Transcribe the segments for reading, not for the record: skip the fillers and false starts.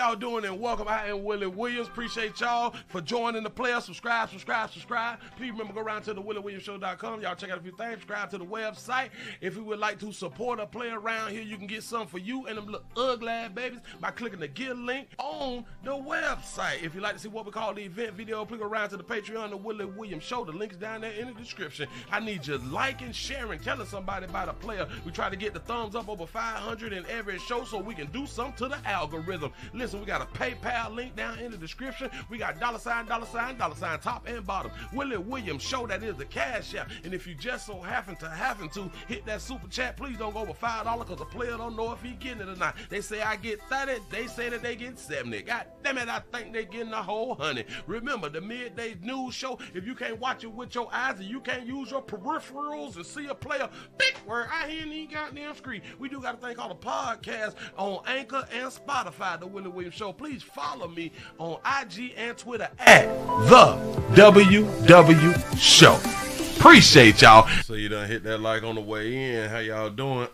y'all doing, and welcome. I am Willie Williams. Appreciate y'all for joining the player. Subscribe. Please remember, go around to the WillieWilliamsShow.com. Y'all check out a few things. Subscribe to the website. If you would like to support a player around here, you can get something for you and them little ugly ass babies by clicking the Get link on the website. If you'd like to see what we call the event video, click around to the Patreon, the Willie Williams Show. The link is down there in the description. I need you liking, sharing, telling somebody about a player. We try to get the thumbs up over 500 in every show so we can do something to the algorithm. Listen, we got a PayPal link down in the description. We got $, top and bottom. Willie Williams Show, that is the cash app. And if you just so happen to hit that super chat, please don't go over $5 because the player don't know if he getting it or not. They say I get 30, they say that they get 70. God damn it, I think they getting a whole 100. Remember, the midday news show, if you can't watch it with your eyes and you can't use your peripherals and see a player, big word, I hear any goddamn screen. We do got a thing called a podcast on Anchor and Spotify, the Willie Williams Show. Please follow me on IG and Twitter at the WW Show. Appreciate y'all. So you done hit that like on the way in. How y'all doing?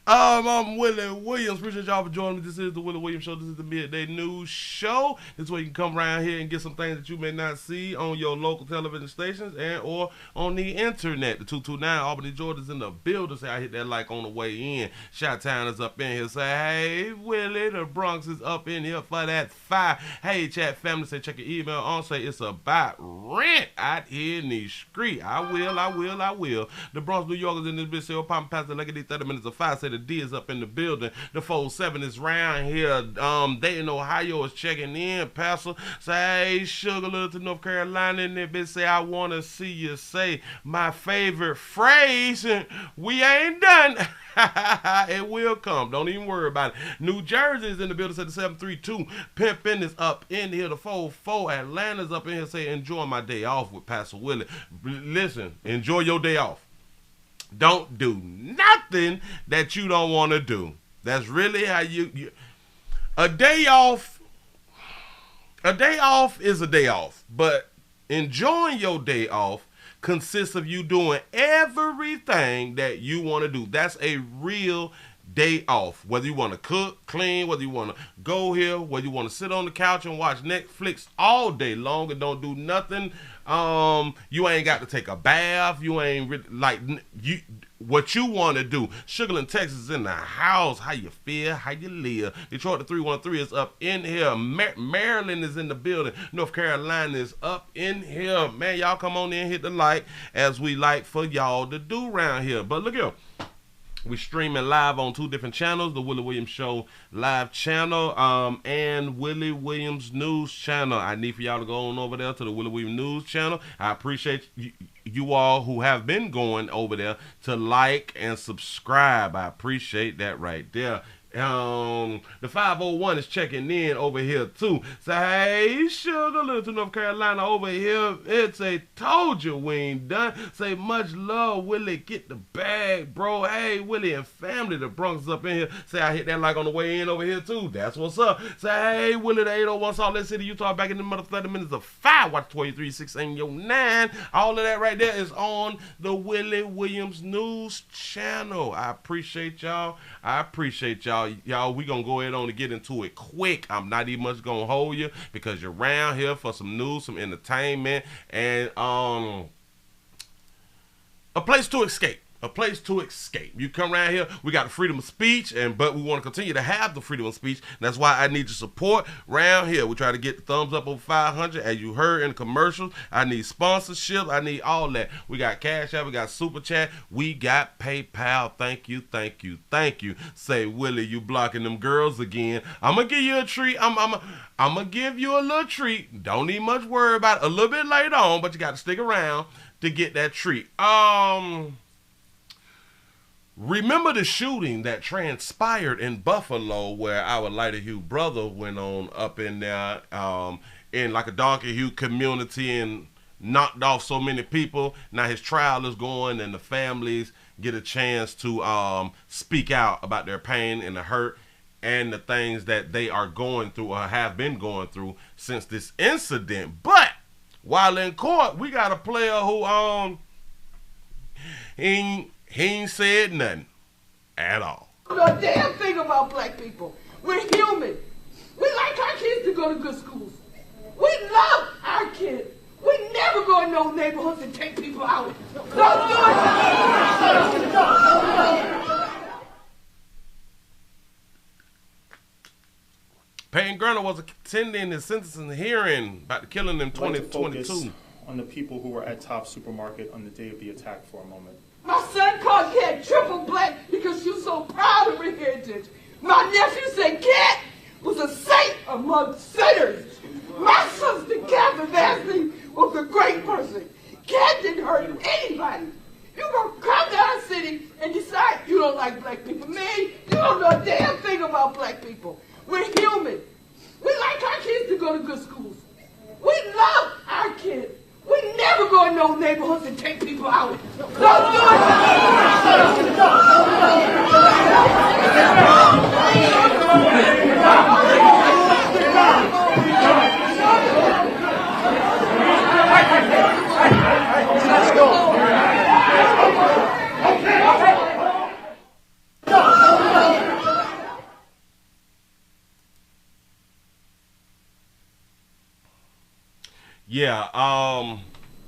I'm Willie Williams. Appreciate y'all for joining me. This is the Willie Williams Show. This is the midday news show. This is where you can come around here and get some things that you may not see on your local television stations and or on the internet. The 229 Albany, Georgia's in the building. Say I hit that like on the way in. Chi-Town is up in here. Say, hey, Willie, the Bronx is up in here for that fire. Hey, chat family, say check your email on. Say it's about rent out here in the street. I will. The Bronx, New York is in this bitch. Say, oh, Papa Pastor, look at these 30 minutes of fire. Say the D is up in the building. The 47 is round here. Dayton, Ohio is checking in. Pastor, say, hey, Sugar, little to North Carolina, and that bitch say, I want to see you say my favorite phrase. We ain't done. It will come. Don't even worry about it. New Jersey is in the building. Say the 732. Pimpin' is up in here. The 44. Atlanta's up in here. Say, enjoy my day off with Pastor Willie. Listen, enjoy your day off. Don't do nothing that you don't want to do. That's really how you a day off is a day off, but enjoying your day off consists of you doing everything that you want to do. That's a real day off. Whether you want to cook, clean, whether you want to go here, whether you want to sit on the couch and watch Netflix all day long and don't do nothing. You ain't got to take a bath. You ain't what you want to do. Sugarland, Texas is in the house. How you feel? How you live? Detroit, the 313 is up in here. Maryland is in the building. North Carolina is up in here. Man, y'all come on in, hit the like as we like for y'all to do around here. But look here. We're streaming live on 2 different channels, the Willie Williams Show live channel and Willie Williams News channel. I need for y'all to go on over there to the Willie Williams News channel. I appreciate you all who have been going over there to like and subscribe. I appreciate that right there. The 501 is checking in over here too. Say, hey, Sugar, little to North Carolina over here. It's a told you we ain't done. Say, much love, Willie, get the bag, bro. Hey, Willie and family, the Bronx is up in here. Say, I hit that like on the way in over here too. That's what's up. Say, hey, Willie, the 801 Salt Lake City, Utah, back in the mother 30 minutes of 5. Watch 23, 6, and your 9. All of that right there is on the Willie Williams News channel. I appreciate y'all. Y'all, we gonna go ahead on and get into it quick. I'm not even much gonna hold you because you're around here for some news, some entertainment, and a place to escape. A place to escape. You come around here, we got the freedom of speech, but we want to continue to have the freedom of speech. That's why I need your support around here. We try to get the thumbs up over 500, as you heard in the commercials. I need sponsorship. I need all that. We got Cash App. We got Super Chat. We got PayPal. Thank you. Say, Willie, you blocking them girls again. I'm going to give you a treat. I'm going to give you a little treat. Don't need much worry about it. A little bit later on, but you got to stick around to get that treat. Remember the shooting that transpired in Buffalo where our lighter hue brother went on up in there in like a darker hue community and knocked off so many people. Now his trial is going and the families get a chance to speak out about their pain and the hurt and the things that they are going through or have been going through since this incident. But while in court, we got a player who he ain't said nothing at all. No damn thing about black people. We're human. We like our kids to go to good schools. We love our kids. We never go in no neighborhoods and take people out. Don't do it. Payne Grunner was attending his sentencing hearing about the killing in 2022. On the people who were at Top Supermarket on the day of the attack for a moment. My son called Cat triple black because you're so proud of her heritage. My nephew said Cat was a saint among sinners. My sister Catherine Vasley was a great person. Cat didn't hurt anybody. You gonna come down the city and decide you don't like black people. Man, you don't know a damn thing about black people. We're human. We like our kids to go to good schools. We love our kids. We never go in no neighborhoods and take people out. Don't do Let's go. Yeah, I'd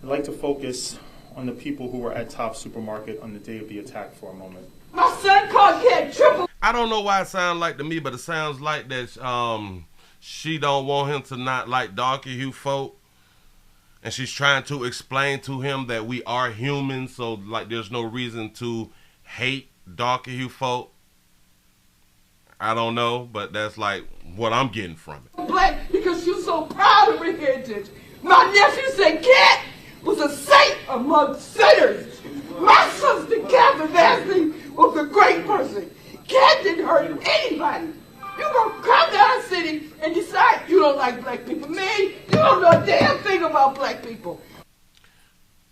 like to focus on the people who were at Top Supermarket on the day of the attack for a moment. My son called Cat triple. I don't know why it sounds like to me, but it sounds like that she don't want him to not like darker hue folk. And she's trying to explain to him that we are humans, so like there's no reason to hate darker hue folk. I don't know, but that's like what I'm getting from it. Black because you're so proud of her heritage. My nephew said Cat was a saint among sinners. My sister Catherine Vasley was a great person. Cat didn't hurt anybody. You gonna come down the city and decide you don't like black people. Man, you don't know a damn thing about black people.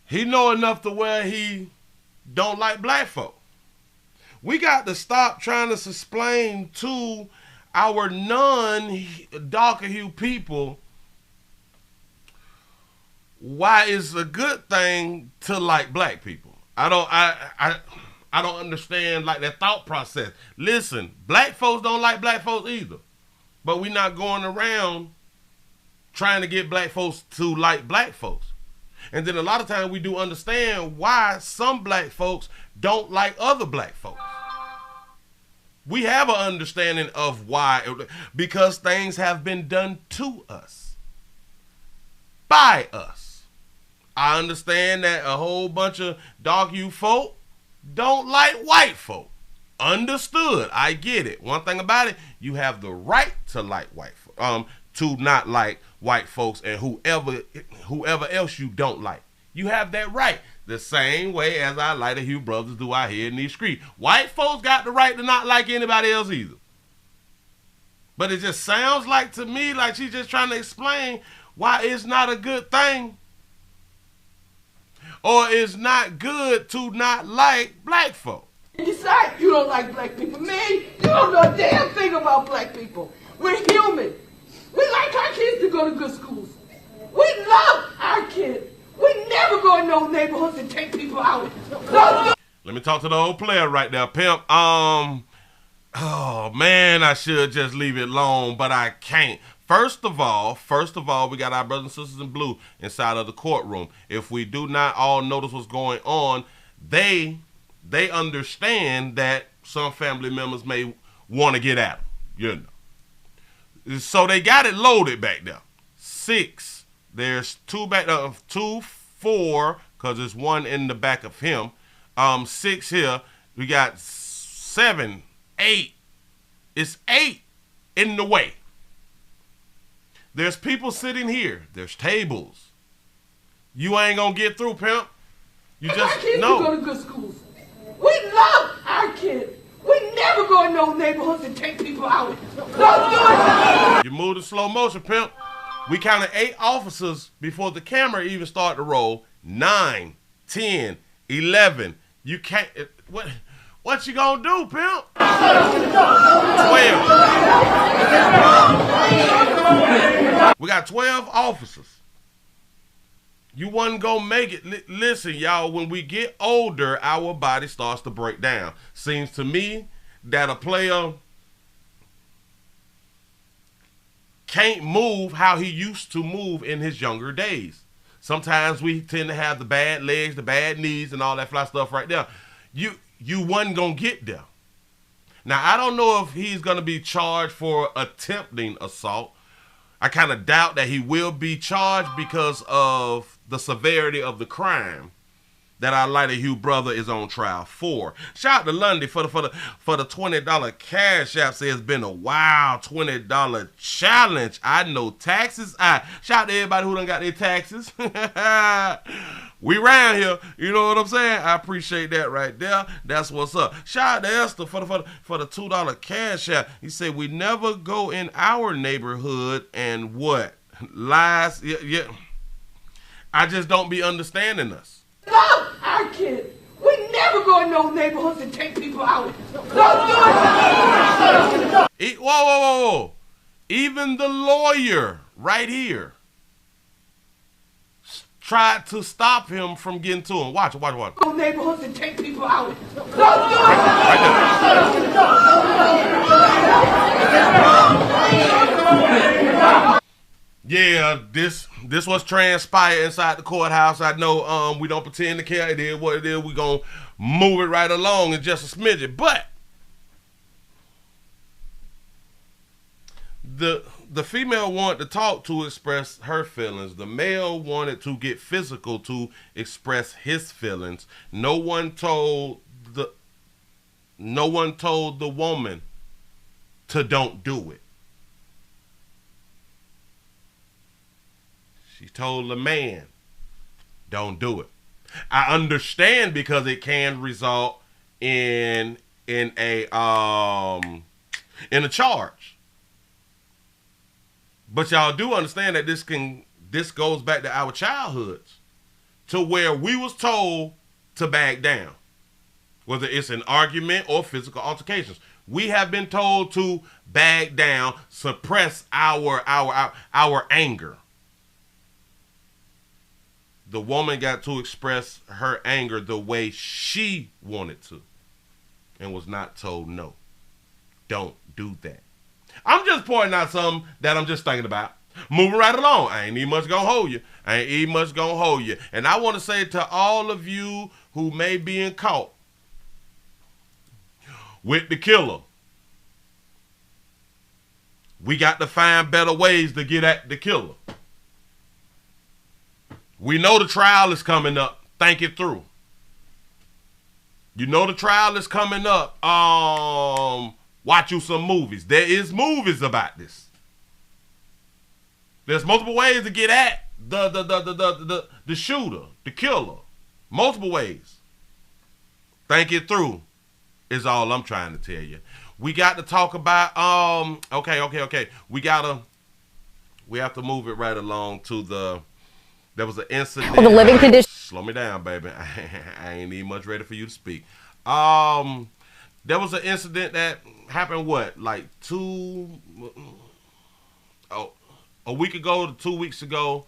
He know enough to where he don't like black folk. We got to stop trying to explain to our non-darker hue people why it's a good thing to like black people. I don't understand like that thought process. Listen, black folks don't like black folks either. But we're not going around trying to get black folks to like black folks. And then a lot of times we do understand why some black folks don't like other black folks. We have an understanding of why, because things have been done to us, by us. I understand that a whole bunch of dark hue folk don't like white folk. Understood. I get it. One thing about it, you have the right to like white folk, to not like white folks and whoever else you don't like. You have that right. The same way as our lighter hue brothers do out here in these streets. White folks got the right to not like anybody else either. But it just sounds like to me like she's just trying to explain why it's not a good thing. Or it's not good to not like black folk. You decide you don't like black people. Man, you don't know a damn thing about black people. We're human. We like our kids to go to good schools. We love our kids. We never go in no neighborhoods and take people out. Let me talk to the old player right there, pimp. Oh man, I should just leave it alone, but I can't. First of all, we got our brothers and sisters in blue inside of the courtroom. If we do not all notice what's going on, they understand that some family members may want to get at them, you know. So they got it loaded back there. 6. There's 2 back there, 2, 4, because there's 1 in the back of him. 6 here. We got 7, 8. It's 8 in the way. There's people sitting here. There's tables. You ain't gonna get through, pimp. You just our kids know. Go to good schools. We love our kids. We never go in no neighborhoods and take people out. Don't do it. You move in slow motion, pimp. We counted 8 officers before the camera even started to roll. 9, 10, 11. You can't. What you gonna do, pimp? 12. We got 12 officers. You wasn't gonna make it. Listen, y'all, when we get older, our body starts to break down. Seems to me that a player can't move how he used to move in his younger days. Sometimes we tend to have the bad legs, the bad knees, and all that fly stuff right there. You wasn't going to get there. Now, I don't know if he's going to be charged for attempting assault. I kind of doubt that he will be charged because of the severity of the crime that our Lighter Hue brother is on trial for. Shout out to Lundy for the $20 cash app. Say it's been a wild $20 challenge. I know taxes. Shout out to everybody who done got their taxes. We round here. You know what I'm saying? I appreciate that right there. That's what's up. Shout out to Esther for the $2 cash app. He said we never go in our neighborhood and what? Lies. Yeah. I just don't be understanding us. No, our kids. We never go in no neighborhoods and take people out. Don't do it. Whoa. Even the lawyer right here tried to stop him from getting to him. Watch. No neighborhoods and take people out. Don't do it. Yeah, this was transpired inside the courthouse. I know we don't pretend to care. It is what it is. We're going to move it right along in just a smidget. But the female wanted to talk to express her feelings. The male wanted to get physical to express his feelings. No one told the woman to don't do it. She told the man, don't do it. I understand because it can result in a charge. But y'all do understand that this goes back to our childhoods, to where we was told to back down, whether it's an argument or physical altercations. We have been told to back down, suppress our anger. The woman got to express her anger the way she wanted to and was not told no. Don't do that. I'm just pointing out something that I'm just thinking about. Moving right along. I ain't even much gonna hold you. And I want to say to all of you who may be caught with the killer, we got to find better ways to get at the killer. We know the trial is coming up. Think it through. You know the trial is coming up. Watch you some movies. There is movies about this. There's multiple ways to get at the shooter, the killer. Multiple ways. Think it through is all I'm trying to tell you. We got to talk about okay. We have to move it right along to there was an incident. Well, the living condition. Slow me down, baby. I ain't even much ready for you to speak. There was an incident that happened, a week ago to 2 weeks ago,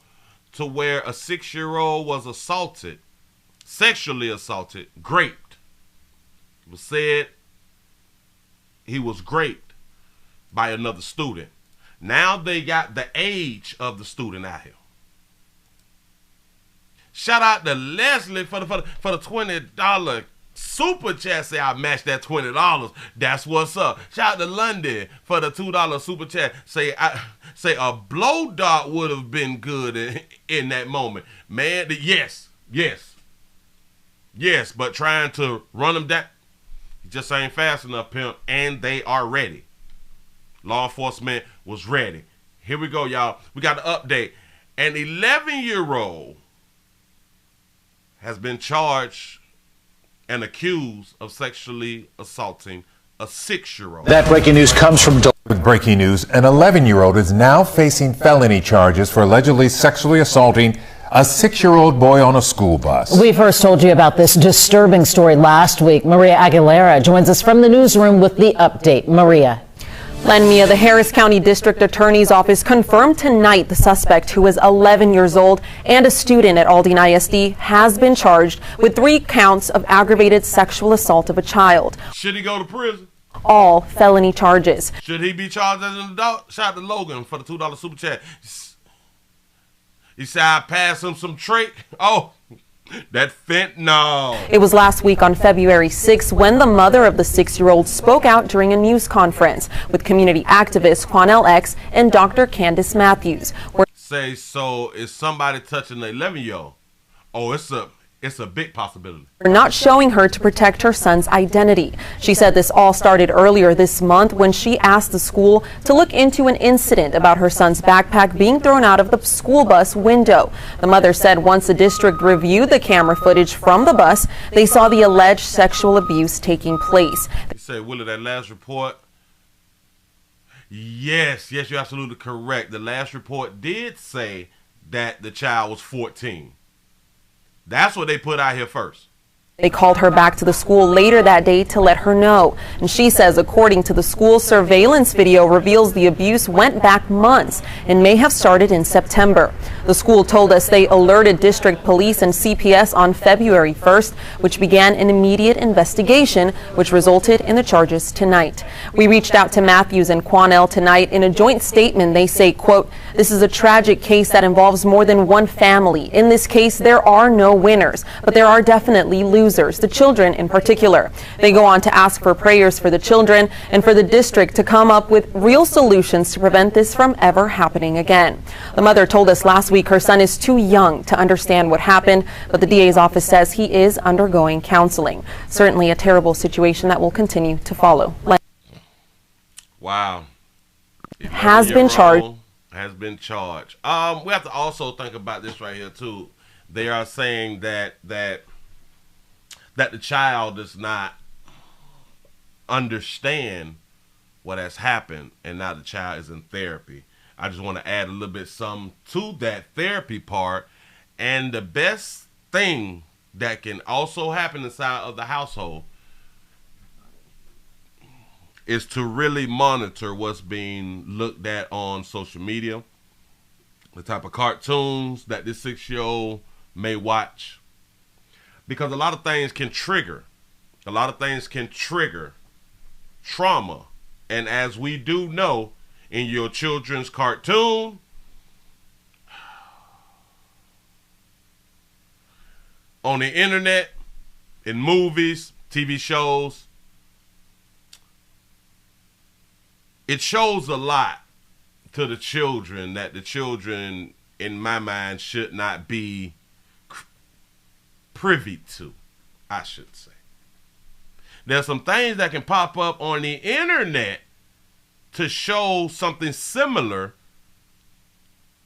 to where a 6-year-old was sexually assaulted, raped. It was said he was raped by another student. Now they got the age of the student out here. Shout out to Leslie for the $20 super chat. Say I matched that $20. That's what's up. Shout out to London for the $2 super chat. Say a blow dart would have been good in that moment. Man, yes. But trying to run them down, just ain't fast enough, pimp. And they are ready. Law enforcement was ready. Here we go, y'all. We got an update. An 11-year-old has been charged and accused of sexually assaulting a 6-year-old. That breaking news comes from... With breaking news, an 11-year-old is now facing felony charges for allegedly sexually assaulting a 6-year-old boy on a school bus. We first told you about this disturbing story last week. Maria Aguilera joins us from the newsroom with the update. Maria. Lenmia, the Harris County District Attorney's Office confirmed tonight the suspect, who is 11 years old and a student at Aldine ISD, has been charged with 3 counts of aggravated sexual assault of a child. Should he go to prison? all felony charges. Should he be charged as an adult? Shout out to Logan for the $2 super chat. He said I passed him some trait. Oh, that fentanyl. It was last week on February 6th when the mother of the 6-year-old spoke out during a news conference with community activist Quanell X and Dr. Candace Matthews. Say, so is somebody touching the 11-year-old? Oh, it's a big possibility. Not showing her to protect her son's identity. She said this all started earlier this month when she asked the school to look into an incident about her son's backpack being thrown out of the school bus window. The mother said once the district reviewed the camera footage from the bus, they saw the alleged sexual abuse taking place. You say, Willie, that last report? Yes, you're absolutely correct. The last report did say that the child was 14. That's what they put out here first. They called her back to the school later that day to let her know. And she says, according to the school, surveillance video reveals the abuse went back months and may have started in September. The school told us they alerted district police and CPS on February 1st, which began an immediate investigation, which resulted in the charges tonight. We reached out to Matthews and Quanell tonight. In a joint statement, they say, quote, "This is a tragic case that involves more than one family. In this case, there are no winners, but there are definitely losers, the children in particular." They go on to ask for prayers for the children and for the district to come up with real solutions to prevent this from ever happening again. The mother told us last week her son is too young to understand what happened, but the DA's office says he is undergoing counseling. Certainly a terrible situation that will continue to follow. Wow. Has been charged. Has been charged. We have to also think about this right here too. They are saying that the child does not understand what has happened, and now the child is in therapy. I just want to add a little bit some to that therapy part. And the best thing that can also happen inside of the household is to really monitor what's being looked at on social media, the type of cartoons that this 6-year-old may watch, because a lot of things can trigger trauma. And as we do know, in your children's cartoon, on the internet, in movies, TV shows, it shows a lot to the children that the children, in my mind, should not be privy to, I should say. There's some things that can pop up on the internet to show something similar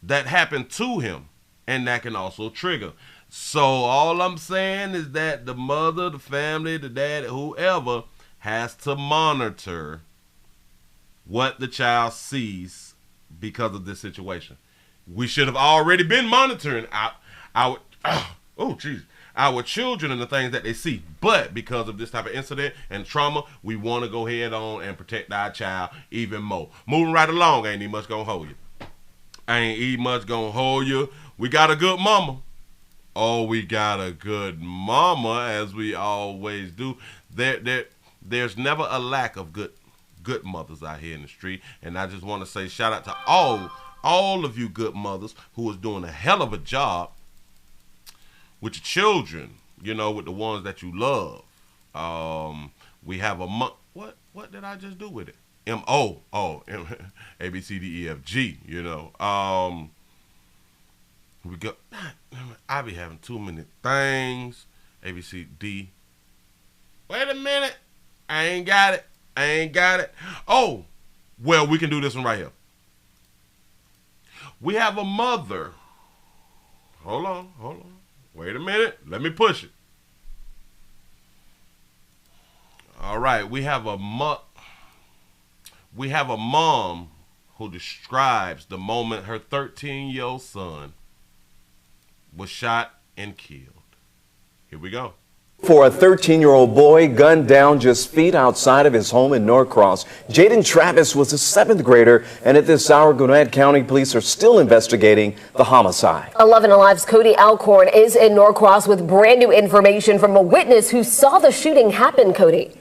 that happened to him, and that can also trigger. So all I'm saying is that the mother, the family, the dad, whoever, has to monitor what the child sees because of this situation. We should have already been monitoring our children and the things that they see. But because of this type of incident and trauma, we want to go ahead on and protect our child even more. Moving right along, ain't he much gonna hold you. We got a good mama. Oh, we got a good mama, as we always do. There's never a lack of good mothers out here in the street. And I just want to say shout out to all of you good mothers who is doing a hell of a job with your children, with the ones that you love. We have a what did I just do with it? A B C D E F G. We go. I be having too many things. A B C D. Wait a minute. I ain't got it. Oh, well, we can do this one right here. We have a mother. Hold on. Wait a minute. Let me push it. All right. We have a mom who describes the moment her 13-year-old son was shot and killed. Here we go. For a 13-year-old boy gunned down just feet outside of his home in Norcross, Jaden Travis was a 7th grader, and at this hour, Gwinnett County Police are still investigating the homicide. 11 Alive's Cody Alcorn is in Norcross with brand new information from a witness who saw the shooting happen, Cody.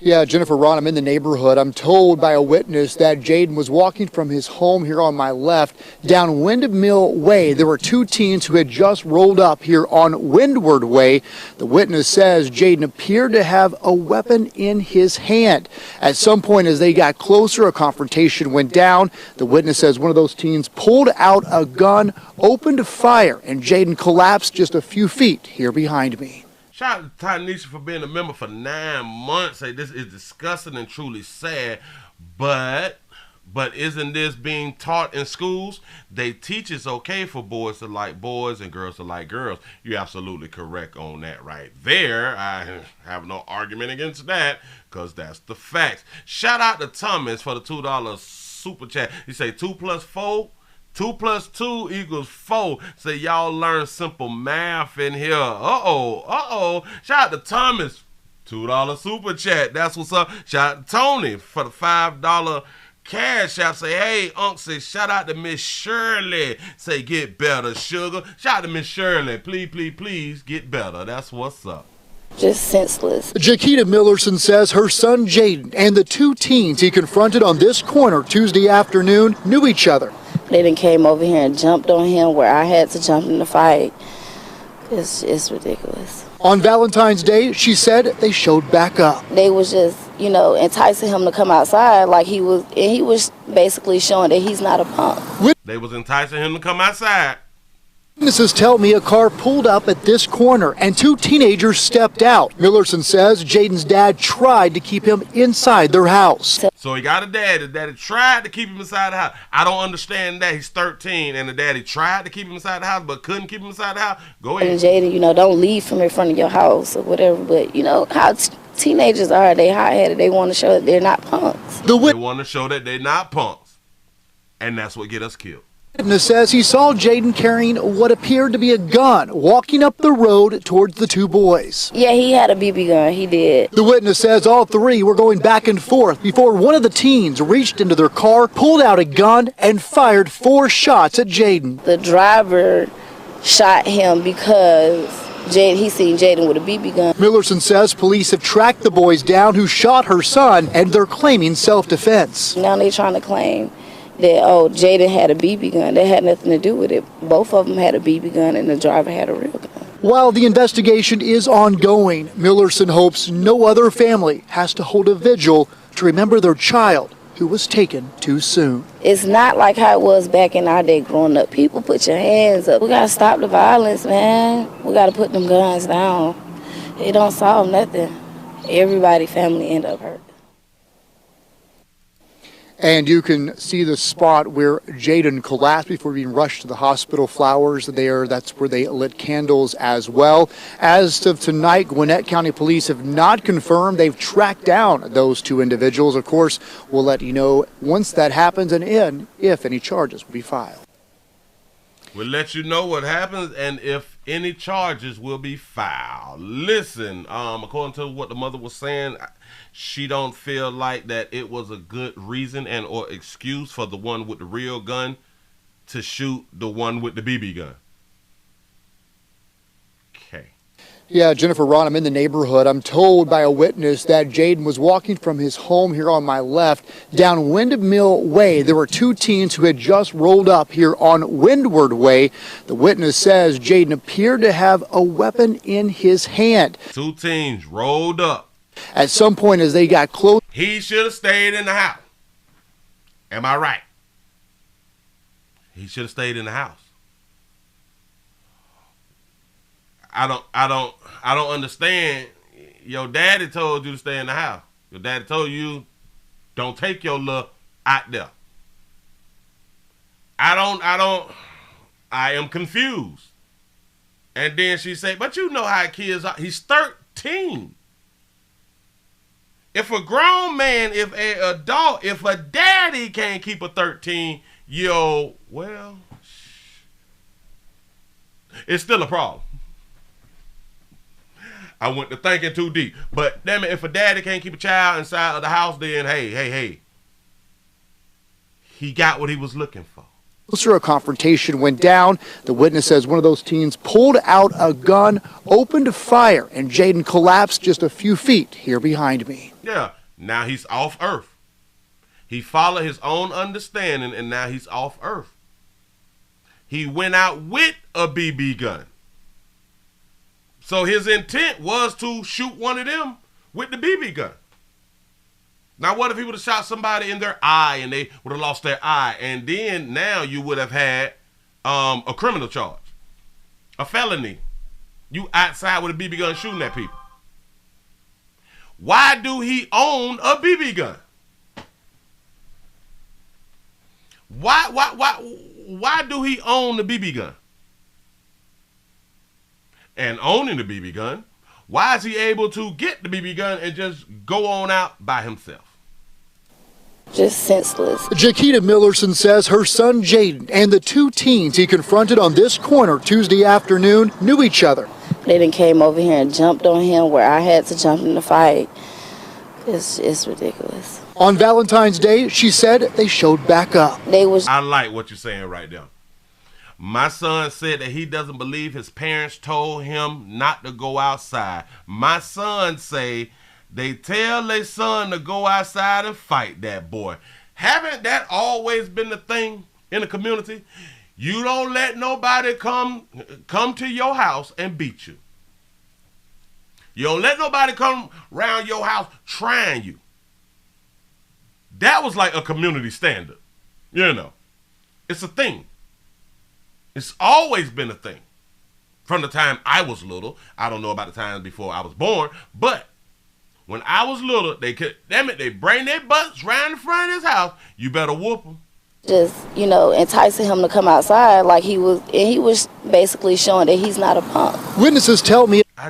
Yeah, Jennifer, Ron, I'm in the neighborhood. I'm told by a witness that Jaden was walking from his home here on my left down Windmill Way. There were two teens who had just rolled up here on Windward Way. The witness says Jaden appeared to have a weapon in his hand. At some point as they got closer, a confrontation went down. The witness says one of those teens pulled out a gun, opened fire, and Jaden collapsed just a few feet here behind me. Shout out to Tanisha for being a member for 9 months. Hey, this is disgusting and truly sad, but isn't this being taught in schools? They teach it's okay for boys to like boys and girls to like girls. You're absolutely correct on that right there. I have no argument against that because that's the facts. Shout out to Thomas for the $2 super chat. He say 2 + 4. 2 + 2 = 4. So y'all learn simple math in here. Uh-oh. Shout out to Thomas. $2 super chat. That's what's up. Shout out to Tony for the $5 cash app. Say, hey, Unc, say, shout out to Miss Shirley. Say, get better, sugar. Shout out to Miss Shirley. Please get better. That's what's up. Just senseless. Jaquita Millerson says her son Jaden and the two teens he confronted on this corner Tuesday afternoon knew each other. They done came over here and jumped on him where I had to jump in the fight. It's ridiculous. On Valentine's Day, she said they showed back up. They was just, enticing him to come outside like he was basically showing that he's not a punk. They was enticing him to come outside. Witnesses tell me a car pulled up at this corner and two teenagers stepped out. Millerson says Jaden's dad tried to keep him inside their house. So he got a dad. The daddy tried to keep him inside the house. I don't understand that. He's 13 and the daddy tried to keep him inside the house but couldn't keep him inside the house. Go ahead. And Jaden, don't leave from in front of your house or whatever. But how teenagers are. They hot-headed. They want to show that they're not punks. They want to show that they're not punks. And that's what get us killed. Witness says he saw Jaden carrying what appeared to be a gun walking up the road towards the two boys. Yeah, he had a BB gun. He did. The witness says all three were going back and forth before one of the teens reached into their car, pulled out a gun, and fired 4 shots at Jaden. The driver shot him because he seen Jaden with a BB gun. Millerson says police have tracked the boys down who shot her son, and they're claiming self-defense. Now they're trying to claim that, Jaden had a BB gun. That had nothing to do with it. Both of them had a BB gun and the driver had a real gun. While the investigation is ongoing, Millerson hopes no other family has to hold a vigil to remember their child who was taken too soon. It's not like how it was back in our day growing up. People, put your hands up. We got to stop the violence, man. We got to put them guns down. It don't solve nothing. Everybody, family end up hurt. And you can see the spot where Jaden collapsed before being rushed to the hospital. Flowers there, that's where they lit candles as well. As of tonight, Gwinnett County Police have not confirmed they've tracked down those two individuals. Of course, we'll let you know once that happens and if any charges will be filed. We'll let you know what happens and if any charges will be filed. Listen, according to what the mother was saying, she don't feel like that it was a good reason and or excuse for the one with the real gun to shoot the one with the BB gun. Okay. Yeah, Jennifer, Ron, I'm in the neighborhood. I'm told by a witness that Jaden was walking from his home here on my left down Windmill Way. There were two teens who had just rolled up here on Windward Way. The witness says Jaden appeared to have a weapon in his hand. Two teens rolled up. At some point as they got close, he should have stayed in the house. Am I right? He should have stayed in the house. I don't understand. Your daddy told you to stay in the house. Your daddy told you don't take your love out there. I am confused. And then she said, but you know how kids are. He's 13. If a grown man, if an adult, if a daddy can't keep a 13-year-old, well, it's still a problem. I went to thinking too deep. But damn it, if a daddy can't keep a child inside of the house, then hey, he got what he was looking for. Closer, a confrontation went down. The witness says one of those teens pulled out a gun, opened fire, and Jaden collapsed just a few feet here behind me. Yeah, now he's off earth. He followed his own understanding, and now he's off earth. He went out with a BB gun. So his intent was to shoot one of them with the BB gun. Now, what if he would have shot somebody in their eye and they would have lost their eye? And then now you would have had a criminal charge, a felony. You outside with a BB gun shooting at people. Why do he own a BB gun? Why do he own the BB gun? And owning the BB gun, why is he able to get the BB gun and just go on out by himself? Just senseless. Jaquita Millerson says her son Jaden and the two teens he confronted on this corner Tuesday afternoon knew each other. They then came over here and jumped on him where I had to jump in the fight. It's ridiculous. On Valentine's Day, she said they showed back up. I like what you're saying right there. My son said that he doesn't believe his parents told him not to go outside. My son say they tell their son to go outside and fight that boy. Haven't that always been the thing in the community? You don't let nobody come to your house and beat you. You don't let nobody come around your house trying you. That was like a community standard. You know, it's a thing. It's always been a thing. From the time I was little, I don't know about the times before I was born, but when I was little, they bring their butts right in front of his house. You better whoop them. Just, enticing him to come outside like he was, and he was basically showing that he's not a punk. Witnesses tell me I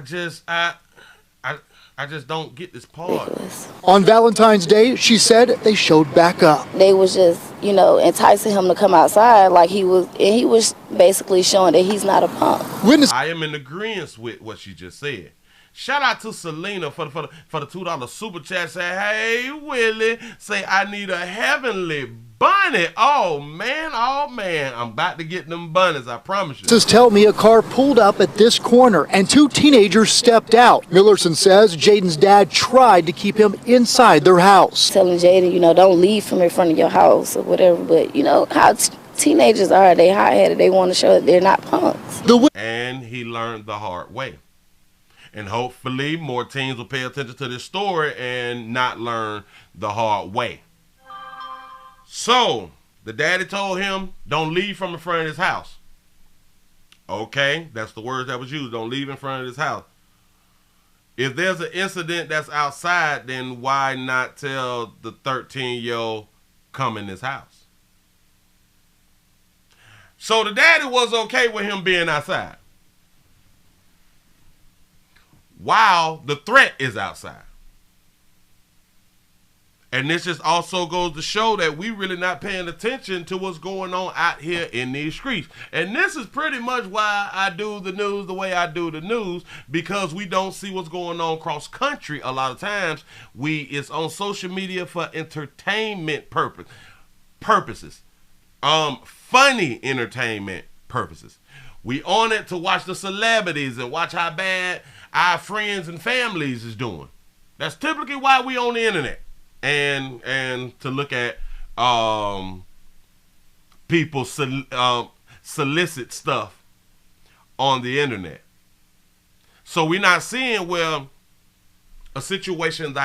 just don't get this part. Ridiculous. On Valentine's Day, she said they showed back up. They was just, enticing him to come outside like he was, and he was basically showing that he's not a punk. I am in agreement with what she just said. Shout out to Selena for the $2 super chat. Say, hey, Willie, say I need a heavenly bunny. Oh, man, I'm about to get them bunnies, I promise you. Witnesses tell me a car pulled up at this corner and two teenagers stepped out. Millerson says Jaden's dad tried to keep him inside their house. Telling Jaden, don't leave from in front of your house or whatever, but how teenagers are, they hot-headed, they want to show that they're not punks. And he learned the hard way. And hopefully more teens will pay attention to this story and not learn the hard way. So, the daddy told him, don't leave from in front of his house. Okay, that's the words that was used. Don't leave in front of his house. If there's an incident that's outside, then why not tell the 13-year-old come in his house? So the daddy was okay with him being outside, while the threat is outside. And this just also goes to show that we really not paying attention to what's going on out here in these streets. And this is pretty much why I do the news the way I do the news, because we don't see what's going on cross country a lot of times. It's on social media for entertainment purposes. Funny entertainment purposes. We on it to watch the celebrities and watch how bad our friends and families is doing. That's typically why we on the internet. And to look at people solicit stuff on the internet. So we're not seeing where a situation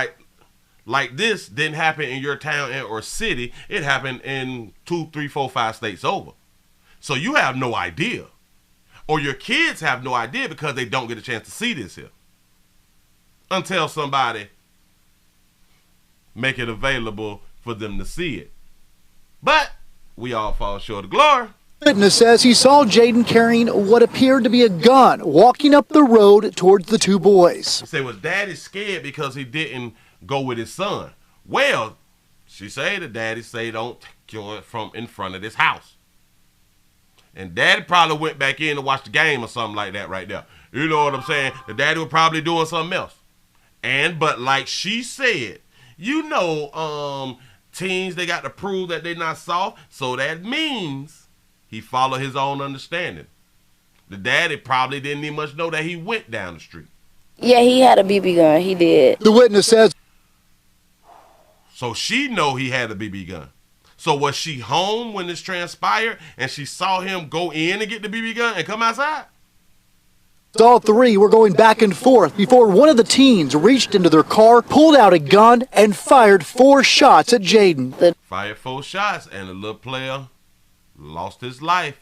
like this didn't happen in your town or city. It happened in 2, 3, 4, 5 states over. So you have no idea. Or your kids have no idea because they don't get a chance to see this here until somebody make it available for them to see it. But we all fall short of glory. Witness says he saw Jaden carrying what appeared to be a gun walking up the road towards the two boys. He said, was daddy scared because he didn't go with his son? Well, she say the daddy say don't take it from in front of this house. And daddy probably went back in to watch the game or something like that right there. You know what I'm saying? The daddy was probably doing something else. But like she said, teens, they got to prove that they're not soft. So that means He followed his own understanding. The daddy probably didn't even much know that he went down the street. Yeah, he had a BB gun. He did. The witness says. So she know he had a BB gun. So was she home when this transpired and she saw him go in and get the BB gun and come outside? All three were going back and forth before one of the teens reached into their car, pulled out a gun, and fired 4 shots at Jaden. Fired 4 shots, and the little player lost his life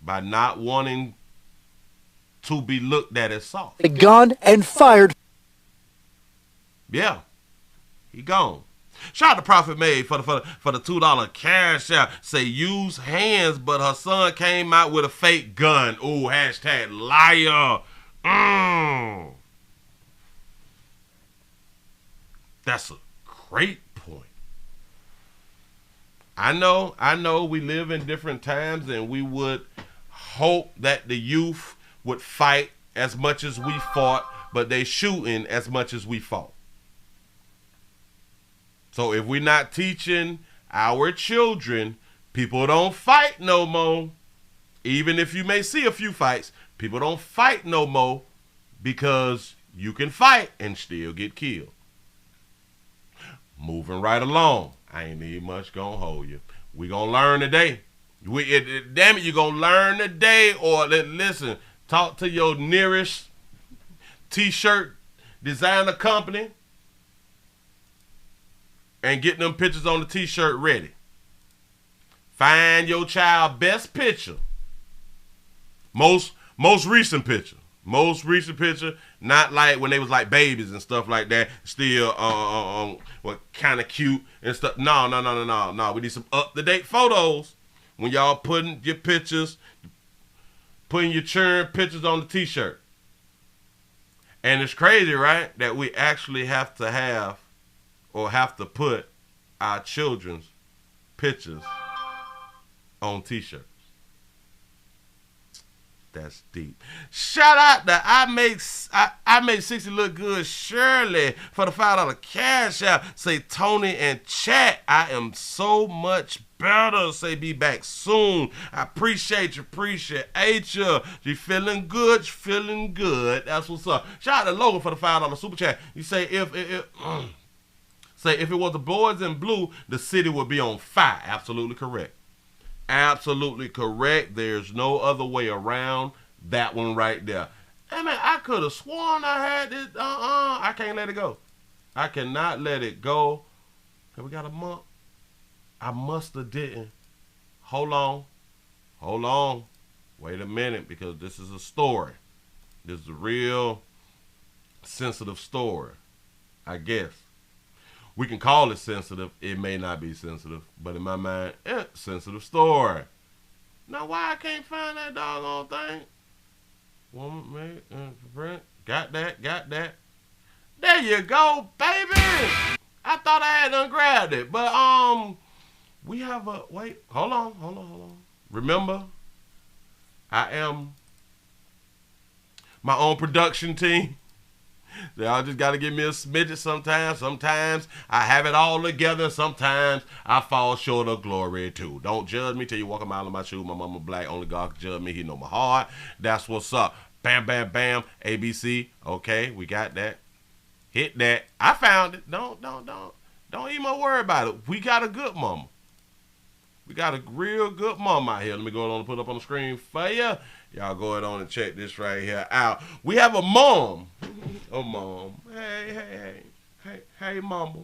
by not wanting to be looked at as soft. A gun and fired. Yeah, he gone. Shout out to Prophet Maid for the $2 cash out. Say use hands, but her son came out with a fake gun. Ooh, hashtag liar. That's a great point. I know we live in different times, and we would hope that the youth would fight as much as we fought, but they shooting as much as we fought. So if we're not teaching our children, people don't fight no more. Even if you may see a few fights, people don't fight no more because you can fight and still get killed. Moving right along. I ain't even much gonna hold you. We gonna learn today. Damn it, you gonna learn today, or listen, talk to your nearest t-shirt designer company and get them pictures on the t-shirt ready. Find your child best picture. Most recent picture. Most recent picture, not like when they was like babies and stuff like that. Still kind of cute and stuff. No. We need some up-to-date photos. When y'all putting your pictures, putting your churn pictures on the t-shirt. And it's crazy, right? That we actually have to put our children's pictures on t-shirts. That's deep. Shout out to I make 60 look good Shirley for the $5 cash out. Say Tony and chat. I am so much better. Say be back soon. I appreciate you. You feeling good? You feeling good? That's what's up. Shout out to Logan for the $5 super chat. You say if it was the boys in blue, the city would be on fire. Absolutely correct. Absolutely correct. There's no other way around that one right there. Hey man, I could have sworn I had this. I can't let it go. I cannot let it go. Okay, we got a month. I must have didn't. Hold on. Wait a minute, because this is a story. This is a real sensitive story, I guess. We can call it sensitive. It may not be sensitive, but in my mind, sensitive story. Now, why I can't find that doggone thing? Woman, man, got that. There you go, baby. I thought I had ungrabbed it, but we have a wait. Hold on. Remember, I am my own production team. Y'all just got to give me a smidget sometimes. Sometimes I have it all together. Sometimes I fall short of glory too. Don't judge me till you walk a mile in my shoes. My mama black. Only God can judge me. He know my heart. That's what's up. Bam, bam, bam. ABC. Okay, we got that. Hit that. I found it. Don't even worry about it. We got a good mama. We got a real good mama out here. Let me go on and put up on the screen for you. Y'all go ahead on and check this right here out. We have a mom. A mom. Hey, mama.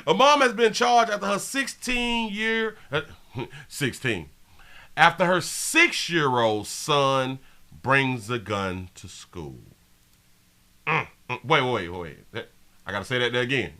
A mom has been charged after her 16. After her 6-year-old son brings a gun to school. Wait. I gotta say that there again.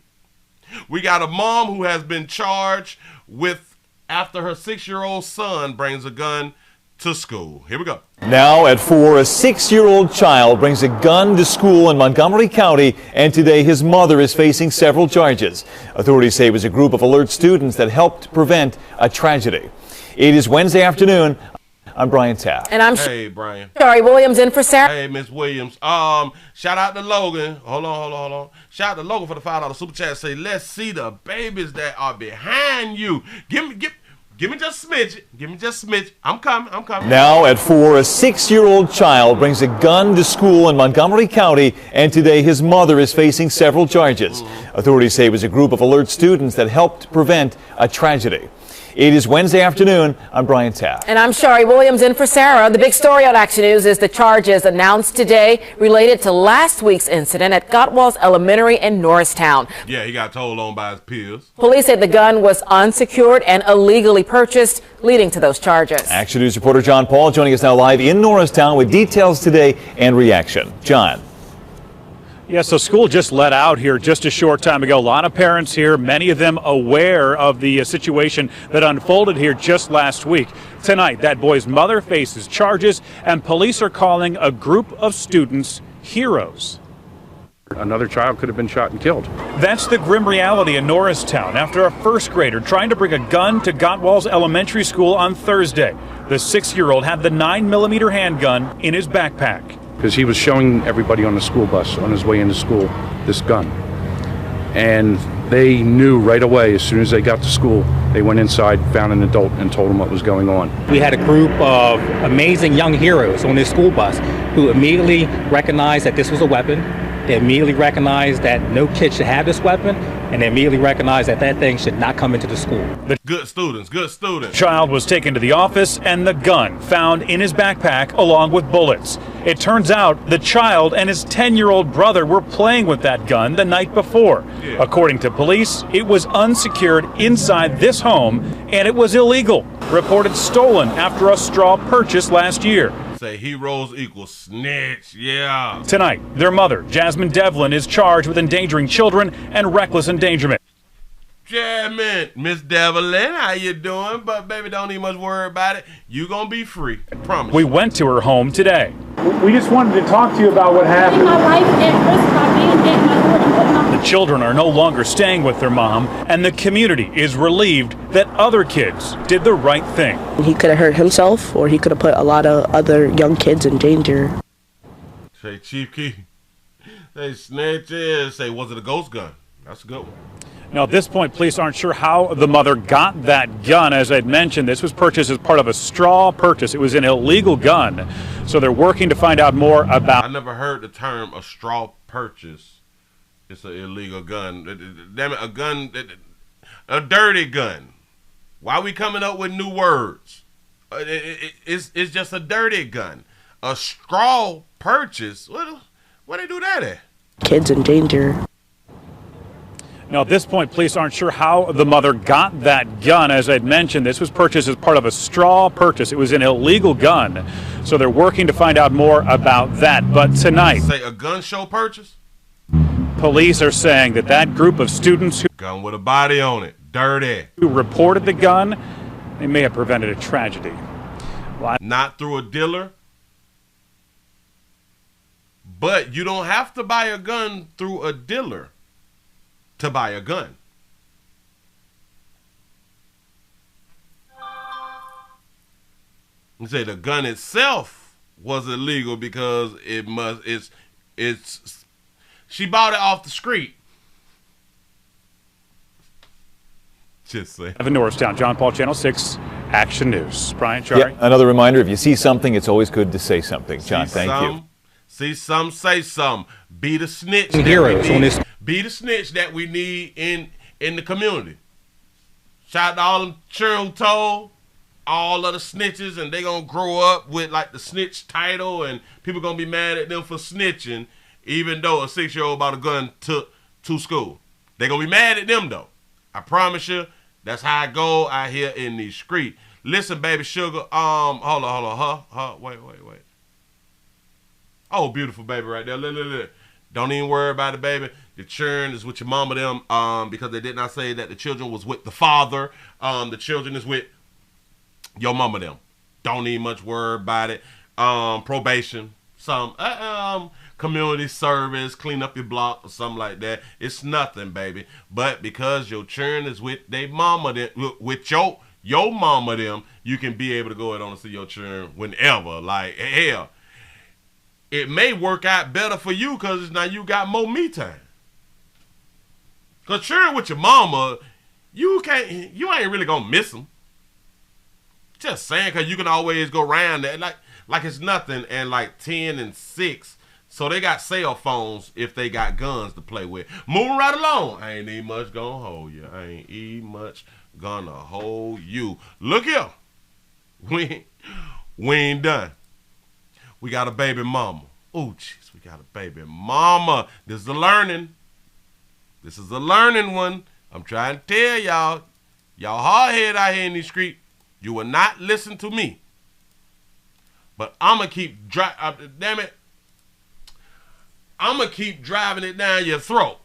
We got a mom who has been charged with after her 6-year-old son brings a gun to school. Here we go. Now at 4, a 6-year-old child brings a gun to school in Montgomery County, and today his mother is facing several charges. Authorities say it was a group of alert students that helped prevent a tragedy. It is Wednesday afternoon. I'm Brian Taft. And I'm Hey, Brian. Sorry, Williams in for Sarah. Hey, Miss Williams. Shout out to Logan. Hold on. Shout out to Logan for the $5 super chat. Say, let's see the babies that are behind you. Give me just a smidge. Give me just a smidge. I'm coming. Now at 4, a 6-year-old child brings a gun to school in Montgomery County, and today his mother is facing several charges. Authorities say it was a group of alert students that helped prevent a tragedy. It is Wednesday afternoon. I'm Brian Taft. And I'm Shari Williams in for Sarah. The big story on Action News is the charges announced today related to last week's incident at Gottwalls Elementary in Norristown. Yeah, he got told on by his peers. Police said the gun was unsecured and illegally purchased, leading to those charges. Action News reporter John Paul joining us now live in Norristown with details today and reaction. John. Yeah, so school just let out here just a short time ago. A lot of parents here, many of them aware of the situation that unfolded here just last week. Tonight, that boy's mother faces charges, and police are calling a group of students heroes. Another child could have been shot and killed. That's the grim reality in Norristown after a first grader trying to bring a gun to Gottwalls Elementary School on Thursday. The 6-year-old had the 9mm handgun in his backpack. Because he was showing everybody on the school bus on his way into school this gun. And they knew right away, as soon as they got to school, they went inside, found an adult, and told him what was going on. We had a group of amazing young heroes on this school bus who immediately recognized that this was a weapon. They immediately recognized that no kid should have this weapon, and they immediately recognized that that thing should not come into the school. Good students. Child was taken to the office and the gun found in his backpack along with bullets. It turns out the child and his 10-year-old brother were playing with that gun the night before. Yeah. According to police, it was unsecured inside this home and it was illegal. Reported stolen after a straw purchase last year. Say heroes equal snitch, yeah. Tonight, their mother, Jasmine Devlin, is charged with endangering children and reckless endangerment. Jasmine, Miss Devlin, how you doing? But baby, don't even much worry about it. You gonna be free, I promise. We went to her home today. We just wanted to talk to you about what happened. My life at risk by being at my door and putting my... The children are no longer staying with their mom, and the community is relieved that other kids did the right thing. He could have hurt himself, or he could have put a lot of other young kids in danger. Say Chief Key. Say snitches. Say, was it a ghost gun? That's a good one. Now, at this point, police aren't sure how the mother got that gun. As I'd mentioned, this was purchased as part of a straw purchase. It was an illegal gun. So they're working to find out more about... I never heard the term a straw purchase. It's an illegal gun. Damn it, a gun, a dirty gun. Why are we coming up with new words? It's just a dirty gun. A straw purchase? Where they do that at? Kids in danger. Now, at this point, police aren't sure how the mother got that gun. As I'd mentioned, this was purchased as part of a straw purchase. It was an illegal gun. So they're working to find out more about that. But tonight... Say a gun show purchase? Police are saying that that group of students who... Gun with a body on it. Dirty. ...who reported the gun, they may have prevented a tragedy. Not through a dealer. But you don't have to buy a gun through a dealer to buy a gun. You say the gun itself was illegal because it's she bought it off the street. Just say. In Norristown, John Paul, Channel 6, Action News. Brian, Charlie. Yeah, another reminder, if you see something, it's always good to say something. John, thank you. See some, say some. Be the snitch. Heroes on this. Be the snitch that we need in the community. Shout out to all them children who told, all of the snitches, and they gonna grow up with like the snitch title, and people gonna be mad at them for snitching, even though a 6-year-old bought a gun to school. They gonna be mad at them though. I promise you, that's how I go out here in these streets. Listen, baby sugar, hold on, wait. Oh, beautiful baby right there. Look. Don't even worry about it, baby. The children is with your mama them, because they did not say that the children was with the father. The children is with your mama them. Don't even much worry about it. Probation, some community service, clean up your block or something like that. It's nothing, baby. But because your children is with their mama them, with your mama them, you can be able to go and see your children whenever. Like hell. It may work out better for you because now you got more me time. Because sharing with your mama, you ain't really going to miss them. Just saying, because you can always go around that. Like it's nothing. And like 10 and 6. So they got cell phones if they got guns to play with. Moving right along. I ain't even much gonna hold you. I ain't even much gonna hold you. Look here. We ain't done. We got a baby mama. Oh, jeez, we got a baby mama. This is a learning. This is a learning one. I'm trying to tell y'all. Y'all hardhead out here in these streets. You will not listen to me. But I'ma keep damn it. I'm going to keep driving it down your throat.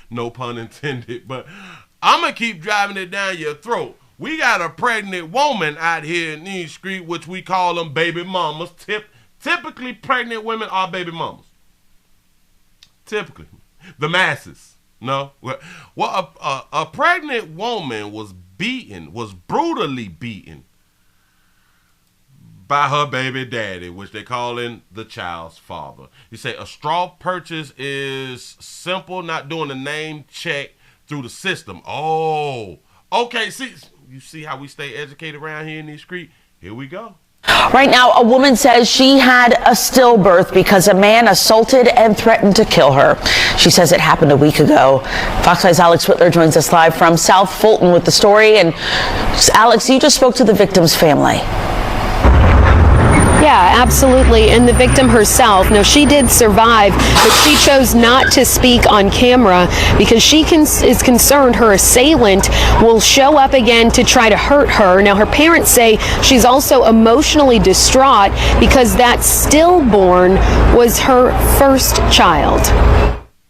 No pun intended, but I'm going to keep driving it down your throat. We got a pregnant woman out here in these streets, which we call them baby mamas. Typically, pregnant women are baby mamas. Typically. The masses. No? Well, a pregnant woman was brutally beaten by her baby daddy, which they calling the child's father. You say a straw purchase is simple, not doing a name check through the system. Oh, okay. See, you see how we stay educated around here in these streets? Here we go. Right now, a woman says she had a stillbirth because a man assaulted and threatened to kill her. She says it happened a week ago. Fox 5's Alex Whitler joins us live from South Fulton with the story. And Alex, you just spoke to the victim's family. Yeah, absolutely. And the victim herself, now she did survive, but she chose not to speak on camera because she is concerned her assailant will show up again to try to hurt her. Now her parents say she's also emotionally distraught because that stillborn was her first child.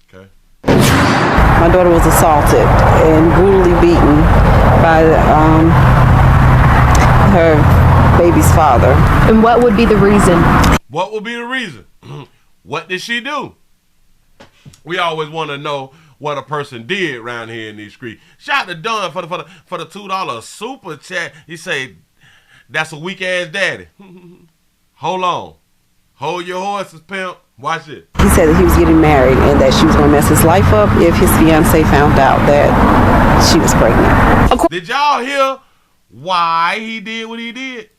Okay. My daughter was assaulted and brutally beaten by her baby's father. And what would be the reason? What would be the reason? What did she do? We always want to know what a person did around here in these streets. Shout to Dunn for the $2 super chat. He say, that's a weak ass daddy. Hold on. Hold your horses, pimp. Watch it. He said that he was getting married and that she was going to mess his life up if his fiance found out that she was pregnant. Did y'all hear why he did what he did?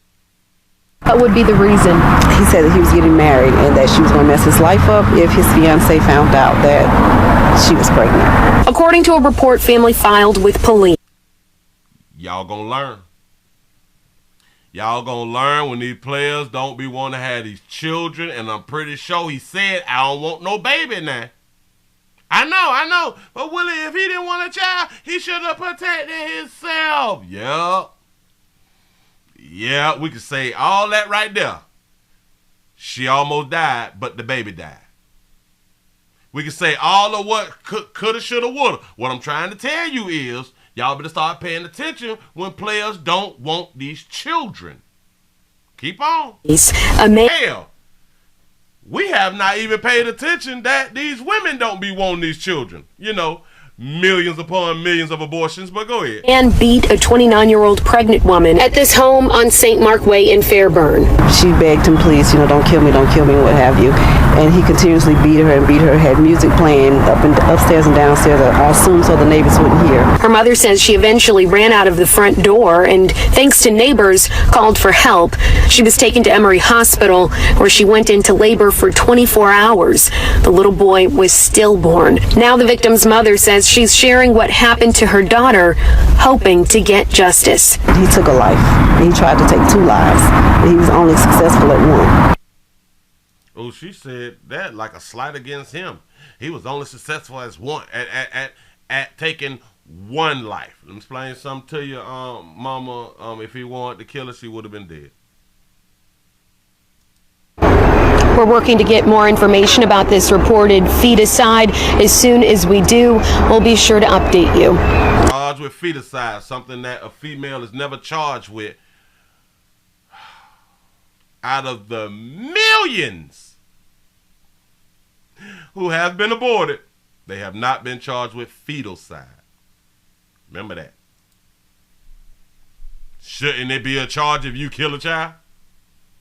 What would be the reason? He said that he was getting married and that she was going to mess his life up if his fiance found out that she was pregnant. According to a report family filed with police. Y'all gonna learn. Y'all gonna learn when these players don't be wanting to have these children, and I'm pretty sure he said, I don't want no baby now. I know. But Willie, if he didn't want a child, he should have protected himself. Yeah, we can say all that right there. She almost died, but the baby died. We can say all of what coulda, shoulda, woulda. What I'm trying to tell you is, y'all better start paying attention when players don't want these children. Keep on. Hell, we have not even paid attention that these women don't be wanting these children. You know, millions upon millions of abortions, but go ahead. And beat a 29-year-old pregnant woman at this home on St. Mark Way in Fairburn. She begged him, please, don't kill me, what have you. And he continuously beat her, had music playing upstairs and downstairs, I assume so the neighbors wouldn't hear. Her mother says she eventually ran out of the front door and, thanks to neighbors, called for help. She was taken to Emory Hospital, where she went into labor for 24 hours. The little boy was stillborn. Now the victim's mother says she's sharing what happened to her daughter, hoping to get justice. He took a life. He tried to take 2 lives. He was only successful at 1. Oh, she said that like a slight against him. He was only successful as one at taking 1 life. Let me explain something to you, mama. If he wanted to kill her, she would have been dead. We're working to get more information about this reported feticide. As soon as we do, we'll be sure to update you. Charged with feticide, something that a female is never charged with. Out of the millions who have been aborted, they have not been charged with feticide. Remember that. Shouldn't it be a charge if you kill a child?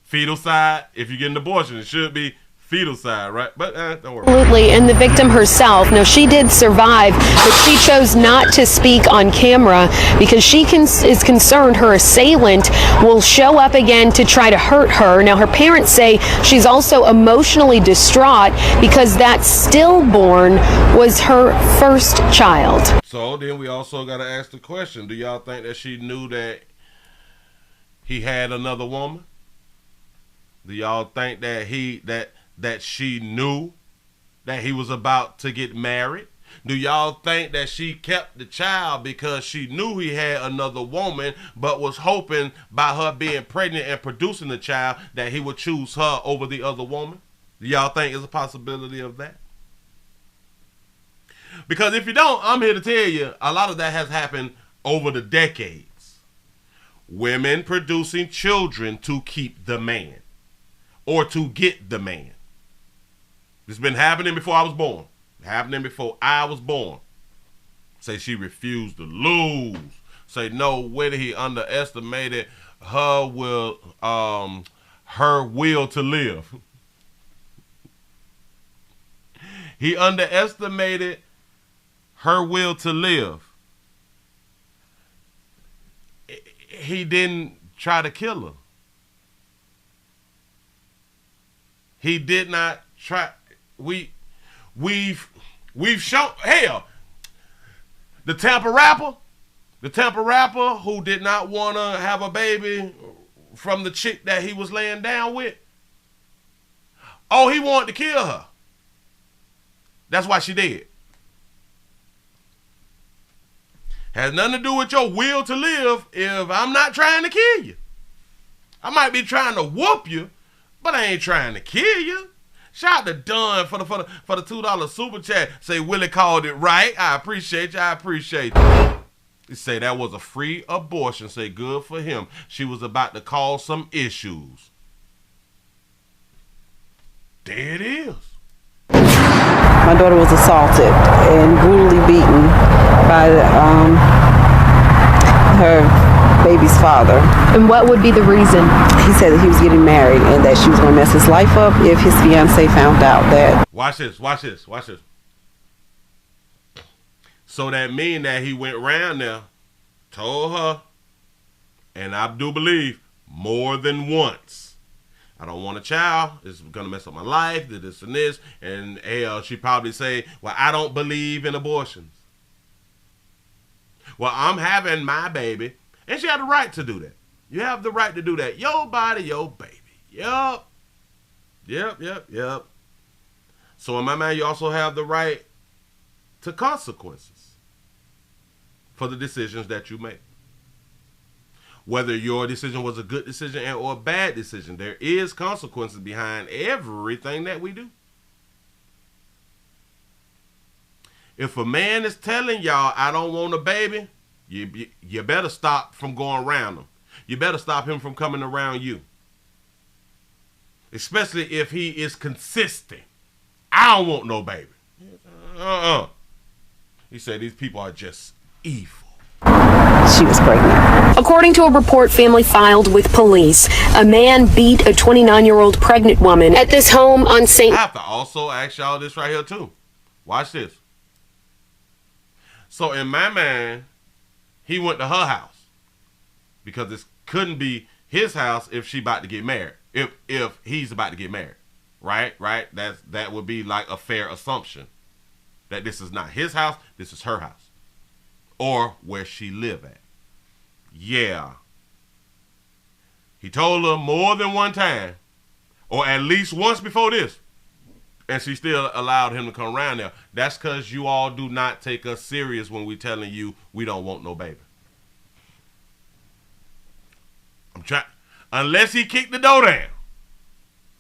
Feticide, if you get an abortion, it should be fetal side, right? But don't worry. Absolutely, and the victim herself, now she did survive, but she chose not to speak on camera because she is concerned her assailant will show up again to try to hurt her. Now her parents say she's also emotionally distraught because that stillborn was her first child. So then we also got to ask the question, do y'all think that she knew that he had another woman? Do y'all think that that she knew that he was about to get married? Do y'all think that she kept the child because she knew he had another woman, but was hoping by her being pregnant and producing the child that he would choose her over the other woman? Do y'all think there's a possibility of that? Because if you don't, I'm here to tell you, a lot of that has happened over the decades. Women producing children to keep the man or to get the man. It's been happening before I was born. Happening before I was born. Say she refused to lose. Say no, whether he underestimated her will to live. He underestimated her will to live. He didn't try to kill her. He did not try. We've shown, hell, the Tampa rapper who did not want to have a baby from the chick that he was laying down with. Oh, he wanted to kill her. That's why she did. Has nothing to do with your will to live if I'm not trying to kill you. I might be trying to whoop you, but I ain't trying to kill you. Shout out to Dunn for the $2 super chat. Say Willie called it right. I appreciate you. I appreciate you. He say that was a free abortion. Say good for him. She was about to cause some issues. There it is. My daughter was assaulted and brutally beaten by her baby's father. And what would be the reason? He said that he was getting married and that she was going to mess his life up if his fiance found out that. Watch this. So that mean that he went round there, told her, and I do believe more than once, I don't want a child. It's going to mess up my life, this and this. And hell, she probably say, well, I don't believe in abortions. Well, I'm having my baby. And she had the right to do that. You have the right to do that. Your body, your baby. Yup. Yep. So in my mind, you also have the right to consequences for the decisions that you make. Whether your decision was a good decision or a bad decision, there is consequences behind everything that we do. If a man is telling y'all, I don't want a baby, you better stop from going around him. You better stop him from coming around you. Especially if he is consistent. I don't want no baby. He said these people are just evil. She was pregnant. According to a report family filed with police, a man beat a 29-year-old pregnant woman at this home on St. I have to also ask y'all this right here too. Watch this. So in my mind, he went to her house because this couldn't be his house if she about to get married. If he's about to get married, right? That would be like a fair assumption that this is not his house, this is her house, or where she live at. Yeah. He told her more than one time, or at least once before this, and she still allowed him to come around there. That's because you all do not take us serious when we telling you we don't want no baby. I'm trying. Unless he kicked the door down,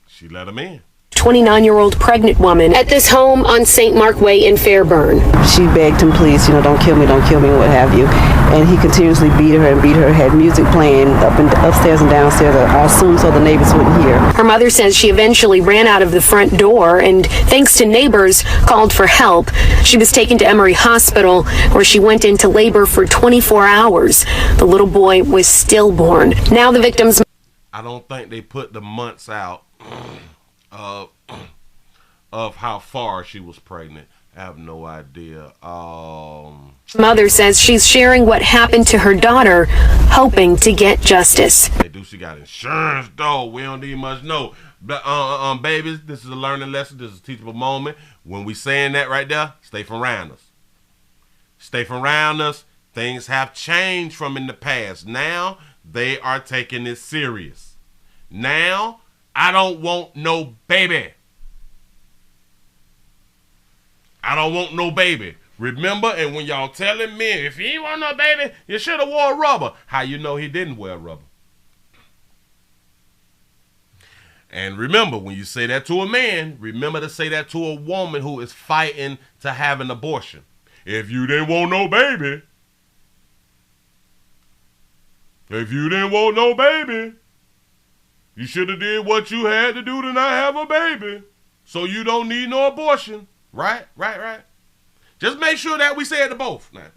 she let him in. 29-year-old pregnant woman at this home on St. Mark Way in Fairburn. She begged him, please, don't kill me, what have you. And he continuously beat her, had music playing upstairs and downstairs, I assume so the neighbors wouldn't hear. Her mother says she eventually ran out of the front door and, thanks to neighbors, called for help. She was taken to Emory Hospital, where she went into labor for 24 hours. The little boy was stillborn. Now the victim's... I don't think they put the months out of how far she was pregnant. I have no idea. Mother says she's sharing what happened to her daughter, hoping to get justice. They do. She got insurance, though. We don't need much. No, but babies, this is a learning lesson. This is a teachable moment. When we saying that right there, stay from around us. Stay from around us. Things have changed from in the past. Now they are taking it serious. Now I don't want no baby. I don't want no baby. Remember, and when y'all telling men, if he ain't want no baby, you should have wore rubber. How you know he didn't wear rubber? And remember, when you say that to a man, remember to say that to a woman who is fighting to have an abortion. If you didn't want no baby, you should have did what you had to do to not have a baby. So you don't need no abortion. Right. Just make sure that we say it to both. Now,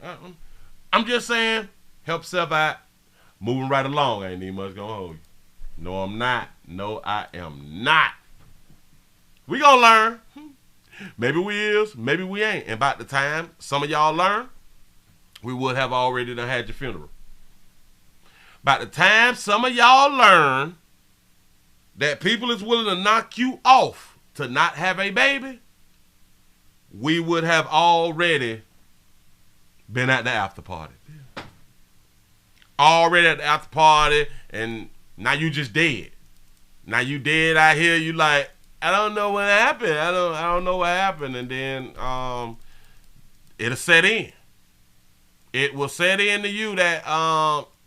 I'm just saying, help self out. Moving right along, I ain't even much gonna hold you. No, I'm not. No, I am not. We gonna learn. Maybe we is, maybe we ain't. And by the time some of y'all learn, we would have already done had your funeral. By the time some of y'all learn that people is willing to knock you off to not have a baby, we would have already been at the after party. Already at the after party, and now you just dead. Now you dead out here, you like, I don't know what happened. I don't know what happened. And then it'll set in. It will set into you that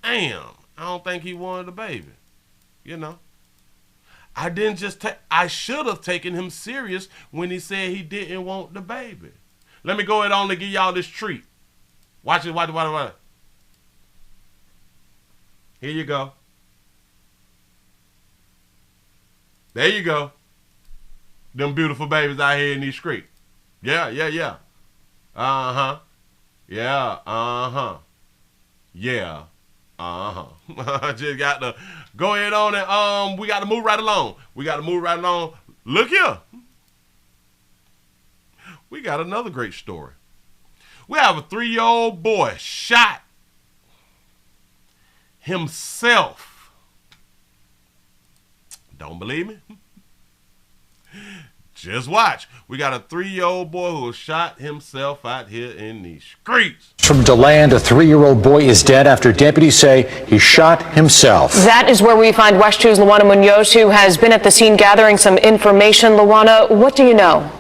damn, I don't think he wanted a baby. You know. I didn't just I should have taken him serious when he said he didn't want the baby. Let me go ahead on and give y'all this treat. Watch it. Here you go. There you go. Them beautiful babies out here in these streets. Yeah. Uh-huh. Yeah, uh-huh. Yeah. I just got to go ahead on and we got to move right along. Look here. We got another great story. We have a 3-year-old boy shot himself. Don't believe me? Just watch. We got a 3-year-old boy who shot himself out here in these streets. From DeLand, a 3-year-old boy is dead after deputies say he shot himself. That is where we find West 2's Luana Munoz, who has been at the scene gathering some information. Luana, what do you know?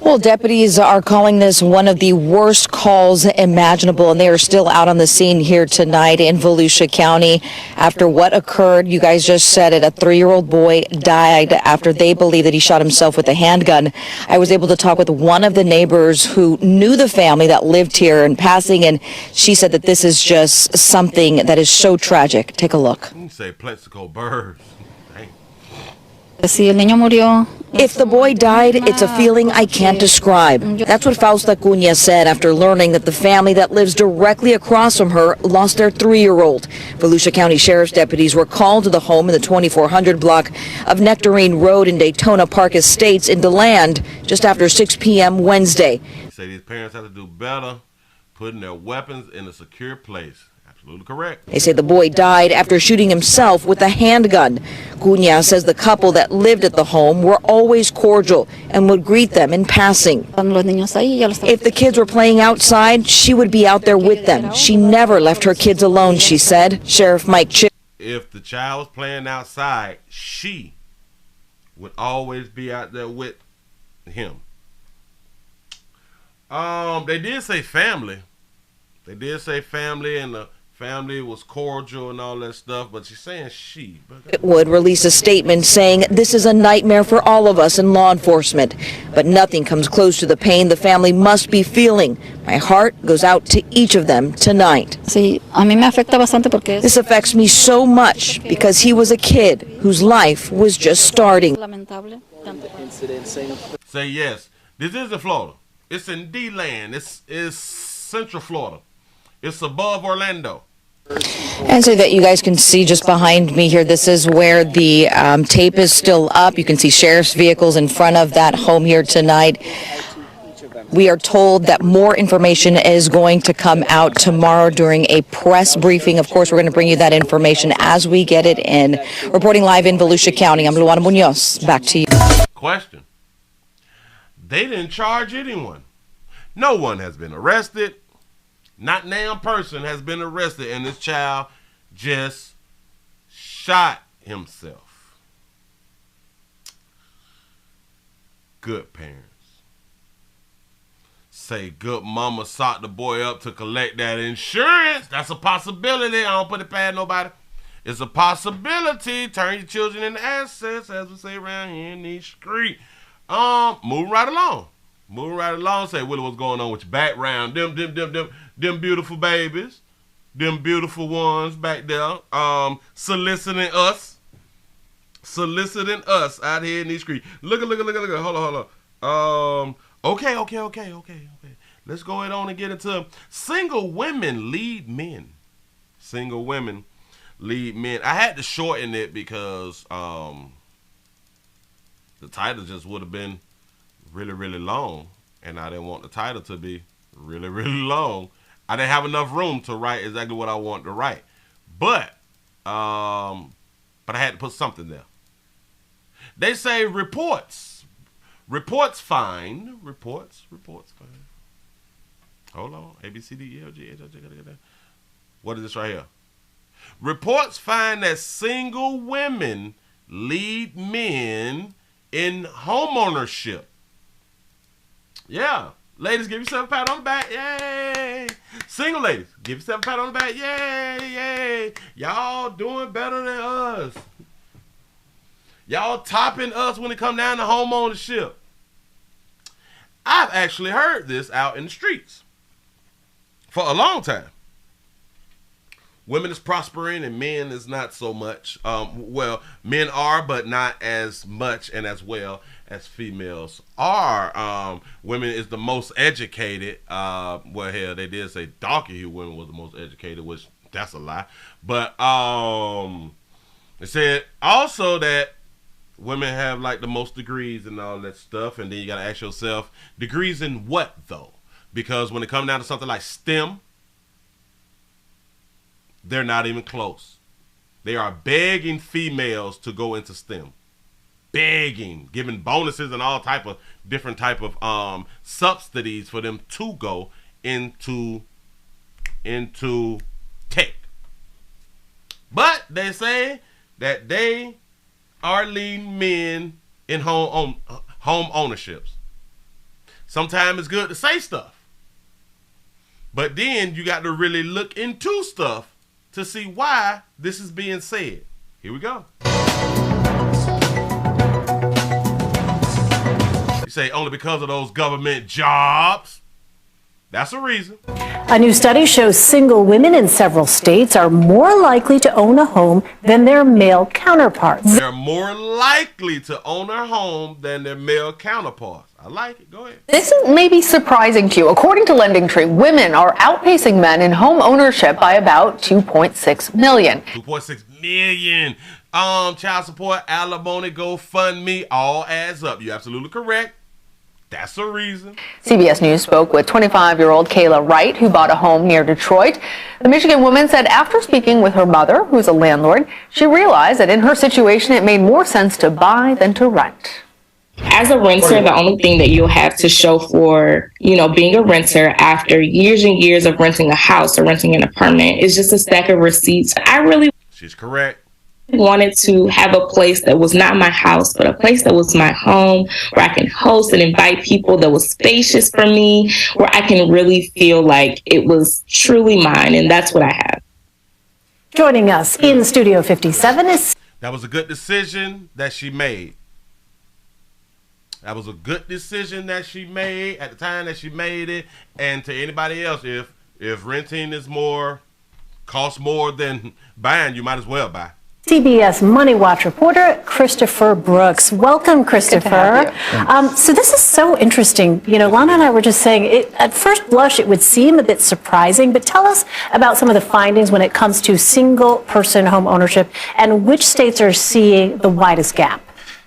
Well, deputies are calling this one of the worst calls imaginable, and they are still out on the scene here tonight in Volusia County after what occurred. You guys just said it. A 3-year-old boy died after they believe that he shot himself with a handgun. I was able to talk with one of the neighbors who knew the family that lived here in passing, and she said that this is just something that is so tragic. Take a look. You say Plexico birds. If the boy died, it's a feeling I can't describe. That's what Fausta Cunha said after learning that the family that lives directly across from her lost their 3-year-old. Volusia County Sheriff's deputies were called to the home in the 2400 block of Nectarine Road in Daytona Park Estates in DeLand just after 6 p.m. Wednesday. They say these parents have to do better putting their weapons in a secure place. Absolutely correct. They say the boy died after shooting himself with a handgun. Cunha says the couple that lived at the home were always cordial and would greet them in passing. If the kids were playing outside, she would be out there with them. She never left her kids alone, she said. Sheriff Mike Chip. If the child was playing outside, she would always be out there with him. They did say family. And the family was cordial and all that stuff, but she's saying she. Would release a statement saying this is a nightmare for all of us in law enforcement, but nothing comes close to the pain the family must be feeling. My heart goes out to each of them tonight. This affects me so much because he was a kid whose life was just starting. Say yes. This is in Florida. It's in D-Land. It's Central Florida. It's above Orlando. And so that you guys can see just behind me here, this is where the tape is still up. You can see sheriff's vehicles in front of that home here tonight. We are told that more information is going to come out tomorrow during a press briefing. Of course, we're going to bring you that information as we get it in. Reporting live in Volusia County, I'm Luana Munoz. Back to you. Question. They didn't charge anyone. No one has been arrested. Not now person has been arrested, and this child just shot himself. Good parents. Say good mama socked the boy up to collect that insurance. That's a possibility. I don't put it past nobody. It's a possibility. Turn your children into assets, as we say around here in these streets. Moving right along. Moving right along. Say, Willie, what's going on with your background? Them beautiful babies. Them beautiful ones back there. Soliciting us out here in these streets. Look. Hold on. Okay. Let's go ahead on and get into single women lead men. Single women lead men. I had to shorten it because the title just would have been really, really long, and I didn't want the title to be really, really long. I didn't have enough room to write exactly what I wanted to write, but I had to put something there. They say reports find. Hold on. A, B, C, D, E, F, G, H, I, J, K, L, M, N. What is this right here? Reports find that single women lead men in homeownership. Yeah. Ladies, give yourself a pat on the back. Yay. Single ladies, give yourself a pat on the back. Yay. Y'all doing better than us. Y'all topping us when it come down to homeownership. I've actually heard this out in the streets for a long time. Women is prospering and men is not so much. Well, men are, but not as much and as well as females are. Women is the most educated. Well, hell, they did say donkey women was the most educated, which that's a lie. But they said also that women have like the most degrees and all that stuff, and then you gotta ask yourself, degrees in what though? Because when it comes down to something like STEM, they're not even close. They are begging females to go into STEM. Begging, giving bonuses and all type of different type of subsidies for them to go into tech. But they say that they are leading men in home ownerships. Sometimes it's good to say stuff, but then you got to really look into stuff to see why this is being said. Here we go. You say only because of those government jobs. That's a reason. A new study shows single women in several states are more likely to own a home than their male counterparts. They're more likely to own a home than their male counterparts. I like it. Go ahead. This may be surprising to you. According to LendingTree, women are outpacing men in home ownership by about 2.6 million. 2.6 million. Child support, alimony, GoFundMe, all adds up. You're absolutely correct. That's a reason. CBS News spoke with 25-year-old Kayla Wright, who bought a home near Detroit. The Michigan woman said after speaking with her mother, who's a landlord, she realized that in her situation it made more sense to buy than to rent. As a renter, the only thing that you'll have to show for, being a renter after years and years of renting a house or renting an apartment is just a stack of receipts. She's correct. Wanted to have a place that was not my house, but a place that was my home, where I can host and invite people, that was spacious for me, where I can really feel like it was truly mine, and that's what I have. Joining us in Studio 57 is... That was a good decision that she made. That was a good decision that she made at the time that she made it. And to anybody else, if renting is costs more than buying, you might as well buy. CBS Money Watch reporter Christopher Brooks. Welcome, Christopher. So this is so interesting. You know, Lana and I were just saying, at first blush, it would seem a bit surprising, but tell us about some of the findings when it comes to single-person home ownership and which states are seeing the widest gap.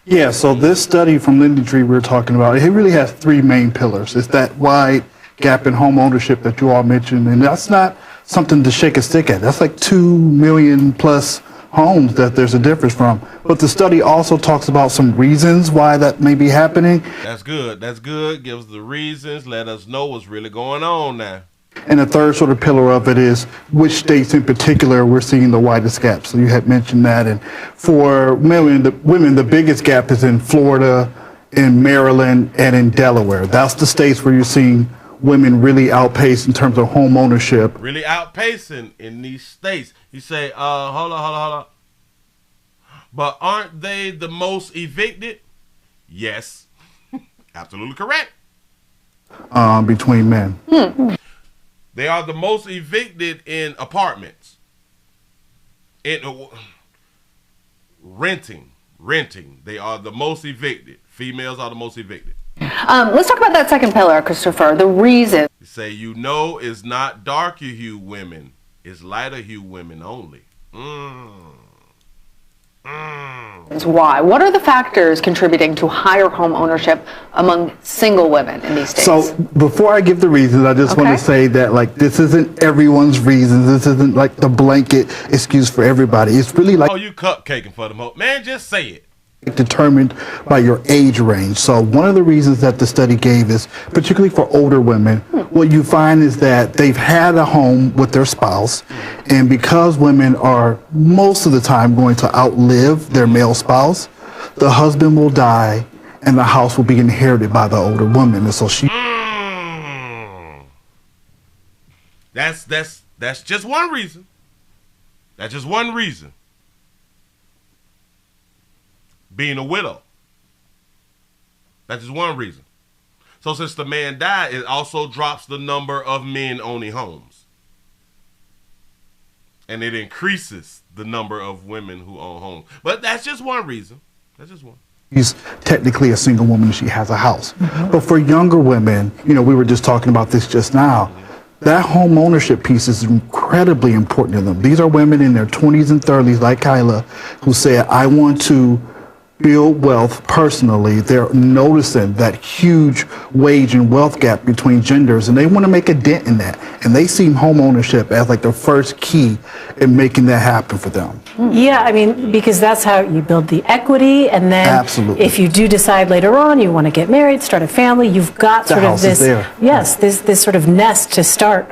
Yeah, so this study from Linden Tree we were talking about, it really has three main pillars. It's that wide gap in home ownership that you all mentioned, and that's not something to shake a stick at. That's like 2 million plus homes that there's a difference from. But the study also talks about some reasons why that may be happening. That's good. That's good. Give us the reasons. Let us know what's really going on now. And the third sort of pillar of it is which states in particular we're seeing the widest gap. So you had mentioned that. And for women, the biggest gap is in Florida, in Maryland, and in Delaware. That's the states where you're seeing women really outpace in terms of home ownership. Really outpacing in these states. You say, hold on. But aren't they the most evicted? Yes. Absolutely correct. Between men. They are the most evicted in apartments. In renting. They are the most evicted. Females are the most evicted. Let's talk about that second pillar, Christopher. The reason. You say, you know, it's not darker hue women. It's lighter hue women only. Why? What are the factors contributing to higher home ownership among single women in these states? So before I give the reasons, I just want to say that like this isn't everyone's reasons. This isn't like the blanket excuse for everybody. It's really like, oh, you cupcaking for them, man. Just say it. Determined by your age range. So one of the reasons that the study gave is, particularly for older women, what you find is that they've had a home with their spouse, and because women are most of the time going to outlive their male spouse, the husband will die and the house will be inherited by the older woman. And so she That's just one reason. That's just one reason. Being a widow. That's just one reason. So since the man died, it also drops the number of men owning homes. And it increases the number of women who own homes. But that's just one reason. That's just one. She's technically a single woman and she has a house. But for younger women, you know, we were just talking about this just now, that home ownership piece is incredibly important to them. These are women in their 20s and 30s, like Kyla, who said, I want to build wealth personally. They're noticing that huge wage and wealth gap between genders, and they want to make a dent in that. And they see home ownership as like the first key in making that happen for them. Yeah, I mean, because that's how you build the equity, and then Absolutely. If you do decide later on you want to get married, start a family, you've got The sort of house is this, there. yes, this sort of nest to start.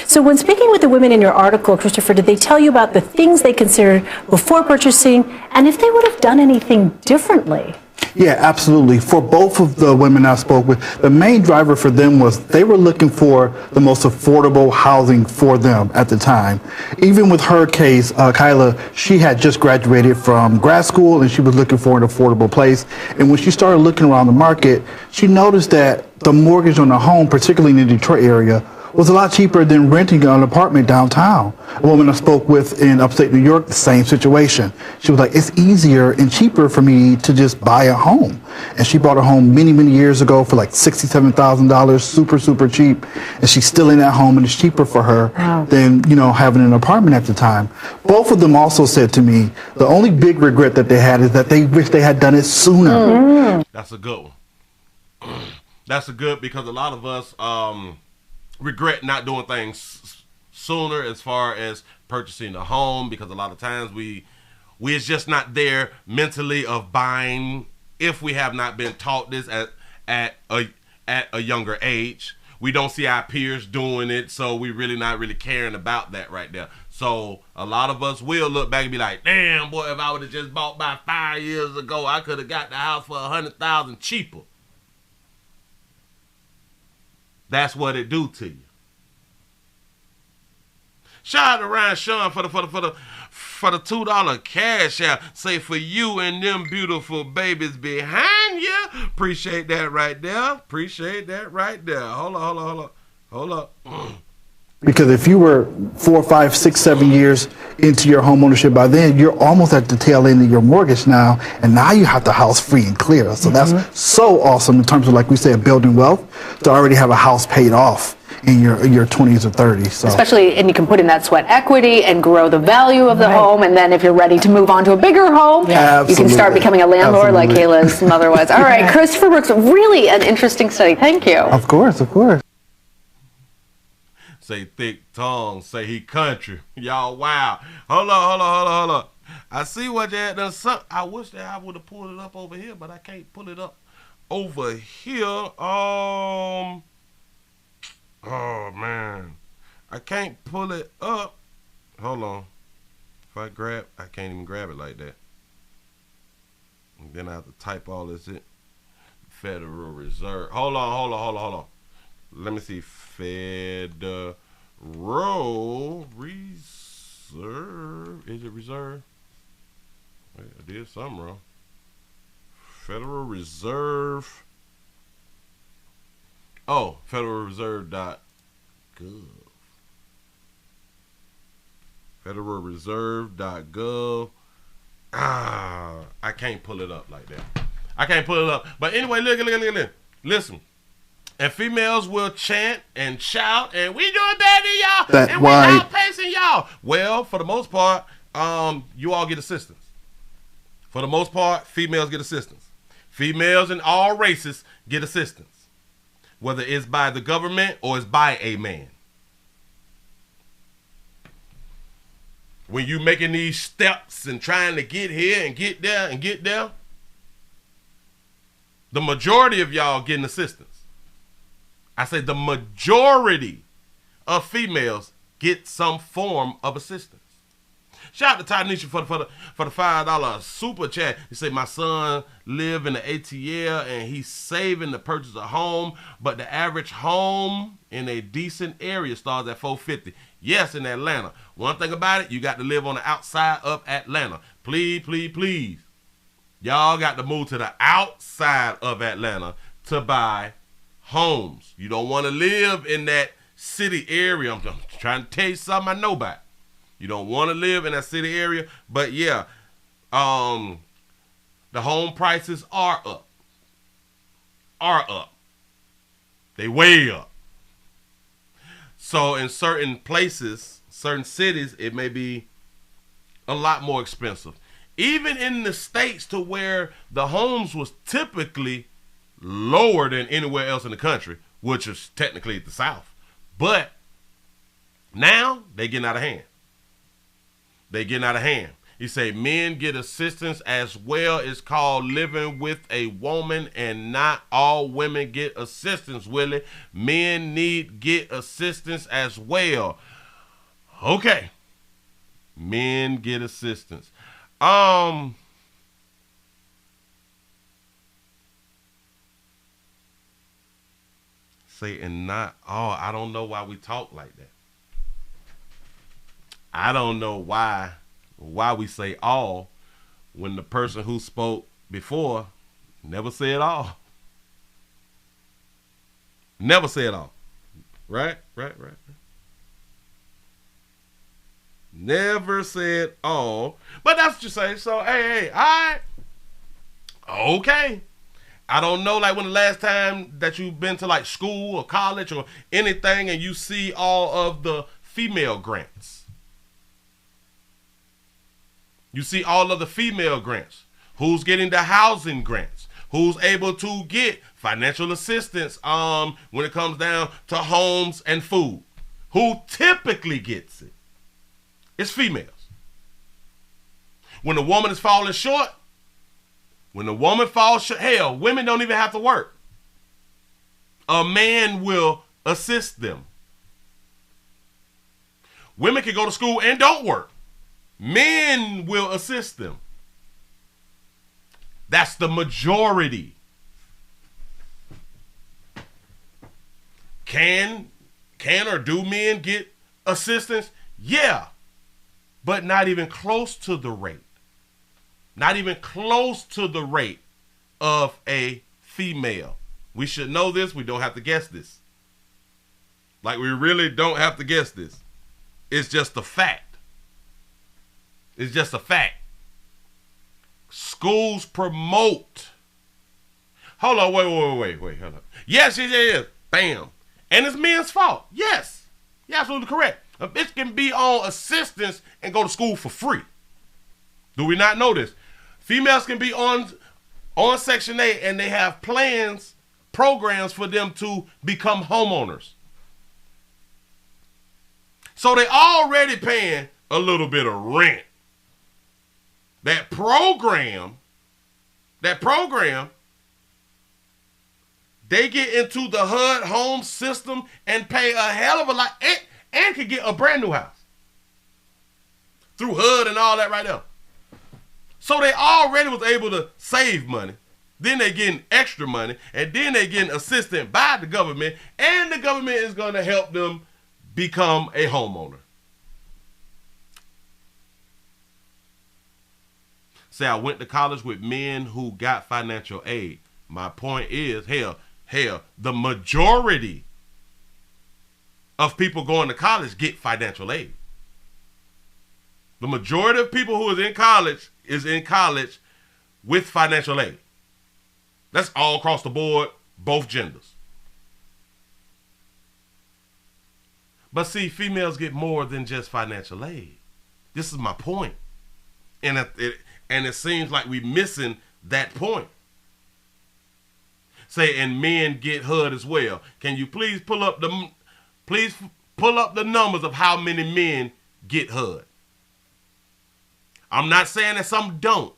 So when speaking with the women in your article, Christopher, did they tell you about the things they considered before purchasing, and if they would have done anything differently? Yeah, absolutely. For both of the women I spoke with, the main driver for them was they were looking for the most affordable housing for them at the time. Even with her case, Kyla, she had just graduated from grad school and she was looking for an affordable place. And when she started looking around the market, she noticed that the mortgage on a home, particularly in the Detroit area, was a lot cheaper than renting an apartment downtown. A woman I spoke with in upstate New York, the same situation. She was like, it's easier and cheaper for me to just buy a home. And she bought a home many, many years ago for like $67,000, super, super cheap. And she's still in that home and it's cheaper for her than, you know, having an apartment at the time. Both of them also said to me, the only big regret that they had is that they wish they had done it sooner. That's a good one. That's a good, because a lot of us, regret not doing things sooner as far as purchasing a home, because a lot of times we is just not there mentally of buying if we have not been taught this at a younger age. We don't see our peers doing it, so we really not really caring about that right there. So a lot of us will look back and be like, damn boy, if I would have just bought by 5 years ago, I could have got the house for $100,000 cheaper. That's what it do to you. Shout out to Ryan Sean for the $2 cash out. Say for you and them beautiful babies behind you. Appreciate that right there. Appreciate that right there. Hold up. Because if you were 4, 5, 6, 7 years into your home ownership by then, you're almost at the tail end of your mortgage now, and now you have the house free and clear. So that's so awesome in terms of, like we said, building wealth, to already have a house paid off in your 20s or 30s. So. Especially, and you can put in that sweat equity and grow the value of the home, and then if you're ready to move on to a bigger home, you can start becoming a landlord like Kayla's mother was. All right, Christopher Brooks, really an interesting study. Thank you. Of course, of course. Say thick tongue, say he country. Y'all, wow. Hold on. I see what that does. I wish that I would have pulled it up over here, but I can't pull it up over here. Oh man, I can't pull it up. Hold on. If I can't even grab it like that. And then I have to type all this in. Federal Reserve. Hold on. Let me see. Federal Reserve. Is it reserve? Wait, I did something wrong. Federal Reserve. Oh, federalreserve.gov. Federalreserve.gov. I can't pull it up like that. I can't pull it up. But anyway, look. Listen. And females will chant and shout, and we doing better than y'all, and we outpacing y'all. Well, for the most part, you all get assistance. For the most part, females get assistance. Females in all races get assistance, whether it's by the government or it's by a man. When you making these steps and trying to get here and get there and get there, the majority of y'all getting assistance. I say the majority of females get some form of assistance. Shout out to Tanisha for the $5 super chat. He say, my son live in the ATL and he's saving to purchase a home, but the average home in a decent area starts at $450. Yes, in Atlanta. One thing about it, you got to live on the outside of Atlanta. Please. Y'all got to move to the outside of Atlanta to buy homes. You don't want to live in that city area. I'm trying to tell you something I know about. You don't want to live in that city area, but yeah, the home prices are up. They way up. So in certain places, certain cities, it may be a lot more expensive. Even in the states to where the homes was typically lower than anywhere else in the country, which is technically the South. But now they getting out of hand. He say men get assistance as well. It's called living with a woman, and not all women get assistance, Willie. Men get assistance as well. Okay. Men get assistance. Say, and not all. I don't know why we talk like that. I don't know why we say all when the person who spoke before never said all. Never said all. Right. Never said all. But that's what you say. So, hey, all right. Okay. I don't know, like, when the last time that you've been to, like, school or college or anything and you see all of the female grants. You see all of the female grants. Who's getting the housing grants? Who's able to get financial assistance when it comes down to homes and food? Who typically gets it? It's females. When the woman is falling short, hell, women don't even have to work. A man will assist them. Women can go to school and don't work. Men will assist them. That's the majority. Can or do men get assistance? Yeah. But not even close to the rate. Not even close to the rate of a female. We should know this. We don't have to guess this. Like, we really don't have to guess this. It's just a fact. It's just a fact. Schools promote. Hold on, wait, hold on. Yes. Bam. And it's men's fault. Yes. You're absolutely correct. A bitch can be on assistance and go to school for free. Do we not know this? Females can be on Section 8 and they have programs for them to become homeowners. So they already paying a little bit of rent. That program, they get into the HUD home system and pay a hell of a lot and can get a brand new house through HUD and all that right there. So they already was able to save money. Then they getting extra money, and then they getting assistance by the government, and the government is going to help them become a homeowner. Say I went to college with men who got financial aid. My point is, hell, the majority of people going to college get financial aid. The majority of people who is in college with financial aid. That's all across the board, both genders. But see, females get more than just financial aid. This is my point. And it seems like we're missing that point. Say, and men get HUD as well. Can you please pull up the numbers of how many men get HUD? I'm not saying that some don't.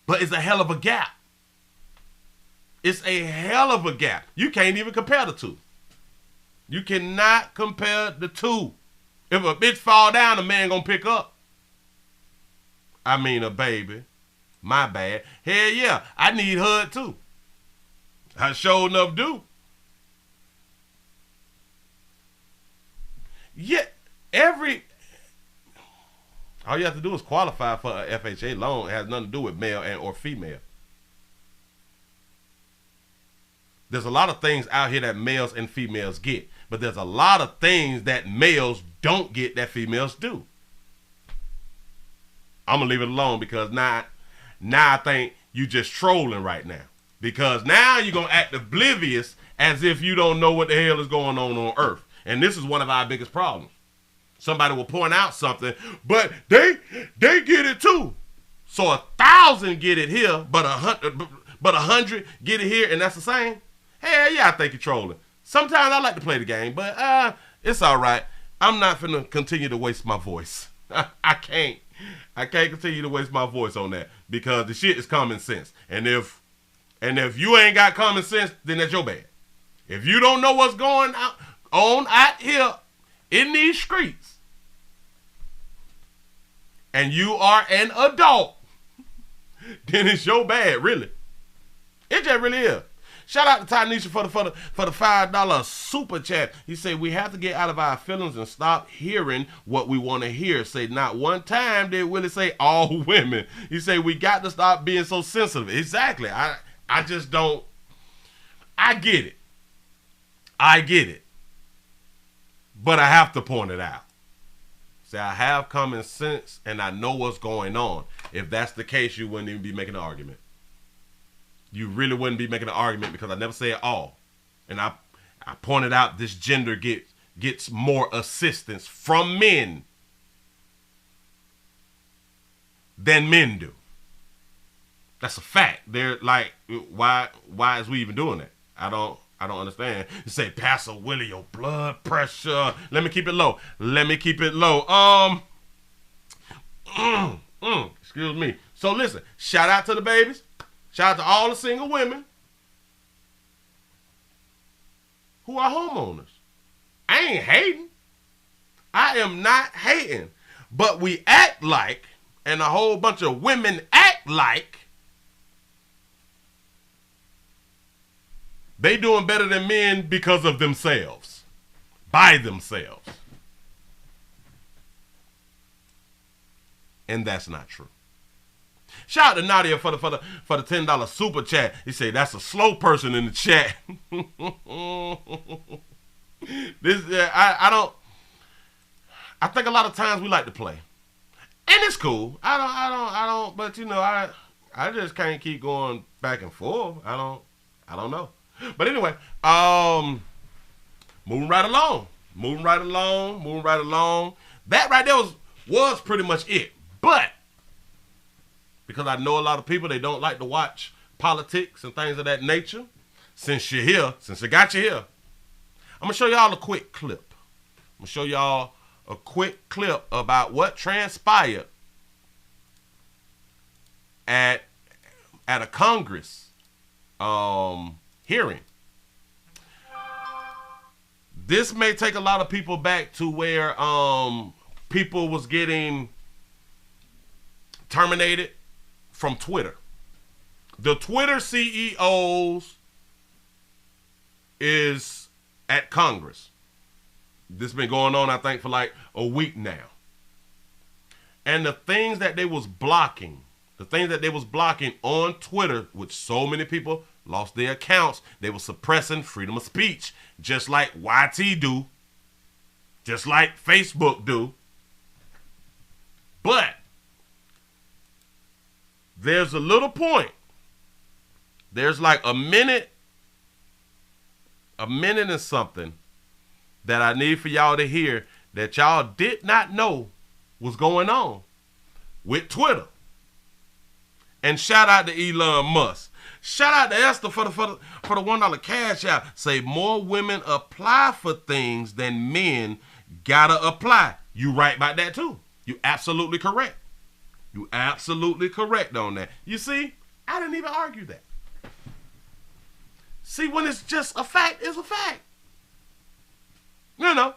But it's a hell of a gap. It's a hell of a gap. You can't even compare the two. You cannot compare the two. If a bitch fall down, a man gonna pick up. I mean, a baby. My bad. Hell yeah, I need HUD too. I sure enough do. Yeah, all you have to do is qualify for a FHA loan. It has nothing to do with male and or female. There's a lot of things out here that males and females get, but there's a lot of things that males don't get that females do. I'm gonna leave it alone because now I think you just trolling right now. Because now you're gonna act oblivious as if you don't know what the hell is going on Earth. And this is one of our biggest problems. Somebody will point out something, but they get it too. So 1,000 get it here, but 100 get it here, and that's the same. Hell yeah, I think you're trolling. Sometimes I like to play the game, but it's all right. I'm not finna continue to waste my voice. I can't continue to waste my voice on that because the shit is common sense. And if you ain't got common sense, then that's your bad. If you don't know what's going on out here in these streets, and you are an adult, then it's your bad, really. It just really is. Shout out to Tanisha for the $5 super chat. He said, we have to get out of our feelings and stop hearing what we want to hear. Say, not one time did Willie say all women. He said, we got to stop being so sensitive. Exactly. I just don't. I get it. But I have to point it out. Say, I have common sense and I know what's going on. If that's the case, you wouldn't even be making an argument. You really wouldn't be making an argument because I never say it all. And I pointed out this gender gets more assistance from men than men do. That's a fact. They're like, why is we even doing that? I don't understand. You say, Pastor Willie, your blood pressure. Let me keep it low. Excuse me. So listen, shout out to the babies. Shout out to all the single women who are homeowners. I ain't hating. I am not hating. But we act like, and a whole bunch of women act like, they doing better than men because of themselves. By themselves. And that's not true. Shout out to Nadia for the $10 super chat. He said that's a slow person in the chat. I think a lot of times we like to play, and it's cool. I don't. But you know, I just can't keep going back and forth. I don't know. But anyway, moving right along. That right there was pretty much it. But because I know a lot of people, they don't like to watch politics and things of that nature. Since you're here, since I got you here, I'm gonna show y'all a quick clip. About what transpired at a Congress hearing. This may take a lot of people back to where people was getting terminated from Twitter. The Twitter CEOs is at Congress. This has been going on, I think, for like a week now. And the things that they was blocking on Twitter, which so many people lost their accounts, they were suppressing freedom of speech, just like YT do, just like Facebook do. But there's a little point. There's like a minute and something that I need for y'all to hear that y'all did not know was going on with Twitter. And shout out to Elon Musk. Shout out to Esther for the $1 cash out. Say more women apply for things than men gotta apply. You right about that too. You absolutely correct. You absolutely correct on that. You see, I didn't even argue that. See, when it's just a fact, it's a fact. You know.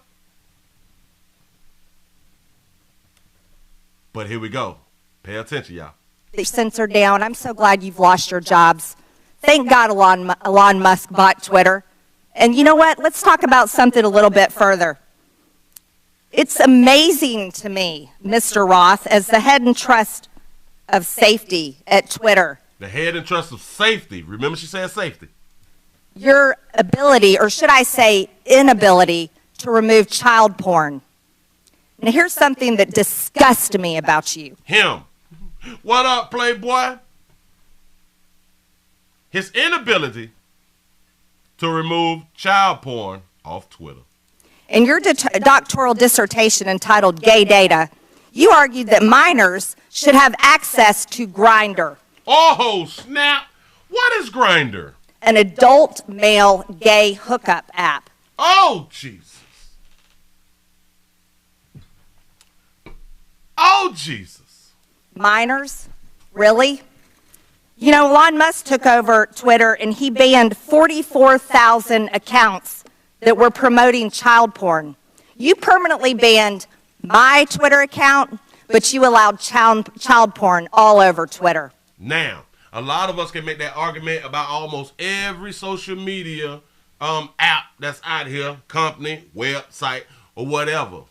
But here we go. Pay attention, y'all. They censored down. I'm so glad you've lost your jobs. Thank God Elon Musk bought Twitter. And you know what? Let's talk about something a little bit further. It's amazing to me, Mr. Roth, as the head and trust of safety at Twitter. The head and trust of safety. Remember she said safety. Your ability, or should I say inability, to remove child porn. And here's something that disgusts me about you. Him. What up, Playboy? His inability to remove child porn off Twitter. In your doctoral dissertation entitled Gay Data, you argued that minors should have access to Grindr. Oh, snap. What is Grindr? An adult male gay hookup app. Oh, Jesus. Oh, Jesus. Minors? Really? You know, Elon Musk took over Twitter and he banned 44,000 accounts that were promoting child porn. You permanently banned my Twitter account, but you allowed child porn all over Twitter. Now, a lot of us can make that argument about almost every social media app that's out here, company, website, or whatever.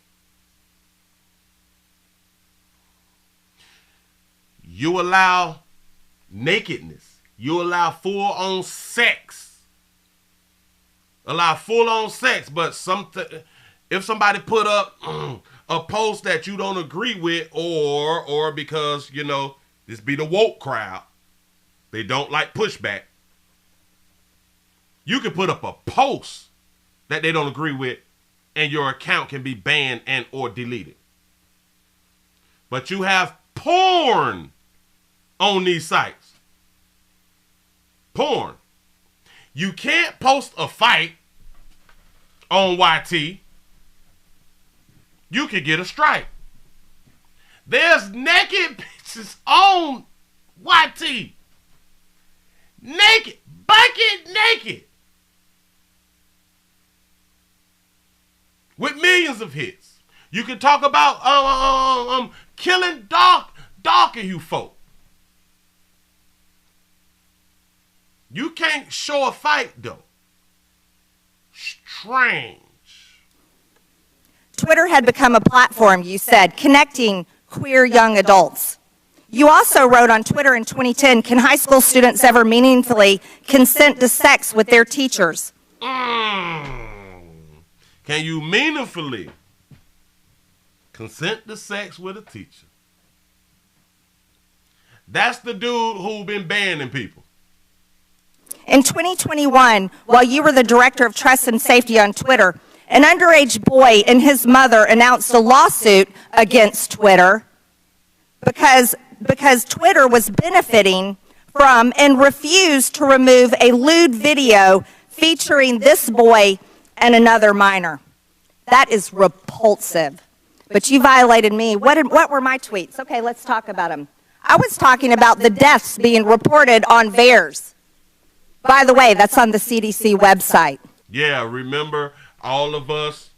You allow nakedness. You allow full-on sex. But if somebody put up a post that you don't agree with, or because, you know, this be the woke crowd, they don't like pushback, you can put up a post that they don't agree with and your account can be banned and or deleted. But you have porn on these sites. Porn. You can't post a fight on YT. You could get a strike. There's naked pictures on YT. Naked. Bucket naked. With millions of hits. You can talk about killing darker you folk. You can't show a fight, though. Strange. Twitter had become a platform, you said, connecting queer young adults. You also wrote on Twitter in 2010, can high school students ever meaningfully consent to sex with their teachers? Can you meaningfully consent to sex with a teacher? That's the dude who been banning people. In 2021, while you were the director of trust and safety on Twitter, an underage boy and his mother announced a lawsuit against Twitter because Twitter was benefiting from and refused to remove a lewd video featuring this boy and another minor. That is repulsive. But you violated me. What were my tweets? Okay, let's talk about them. I was talking about the deaths being reported on VAERS. By the way, that's on the CDC website. Yeah, remember all of us,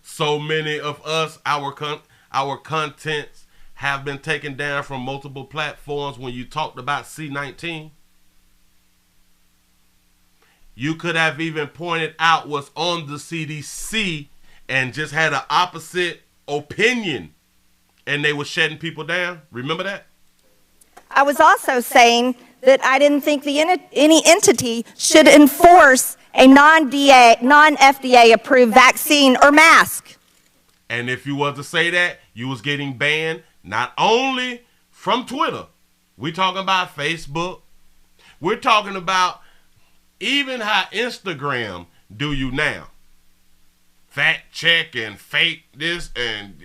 so many of us, our contents have been taken down from multiple platforms when you talked about C-19. You could have even pointed out what's on the CDC and just had an opposite opinion, and they were shutting people down. Remember that? I was also saying that I didn't think any entity should enforce a non-FDA approved vaccine or mask. And if you was to say that, you was getting banned not only from Twitter. We're talking about Facebook. We're talking about even how Instagram do you now. Fact check and fake this, and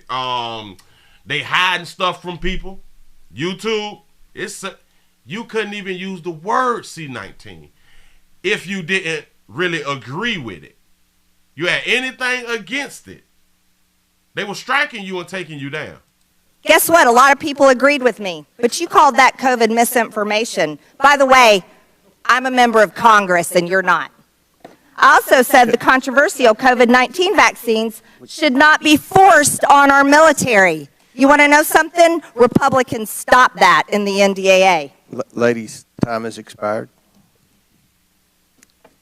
they hiding stuff from people. YouTube, you couldn't even use the word C-19 if you didn't really agree with it. You had anything against it, they were striking you and taking you down. Guess what? A lot of people agreed with me, but you called that COVID misinformation. By the way, I'm a member of Congress and you're not. I also said the controversial COVID-19 vaccines should not be forced on our military. You want to know something? Republicans stopped that in the NDAA. Ladies, time has expired.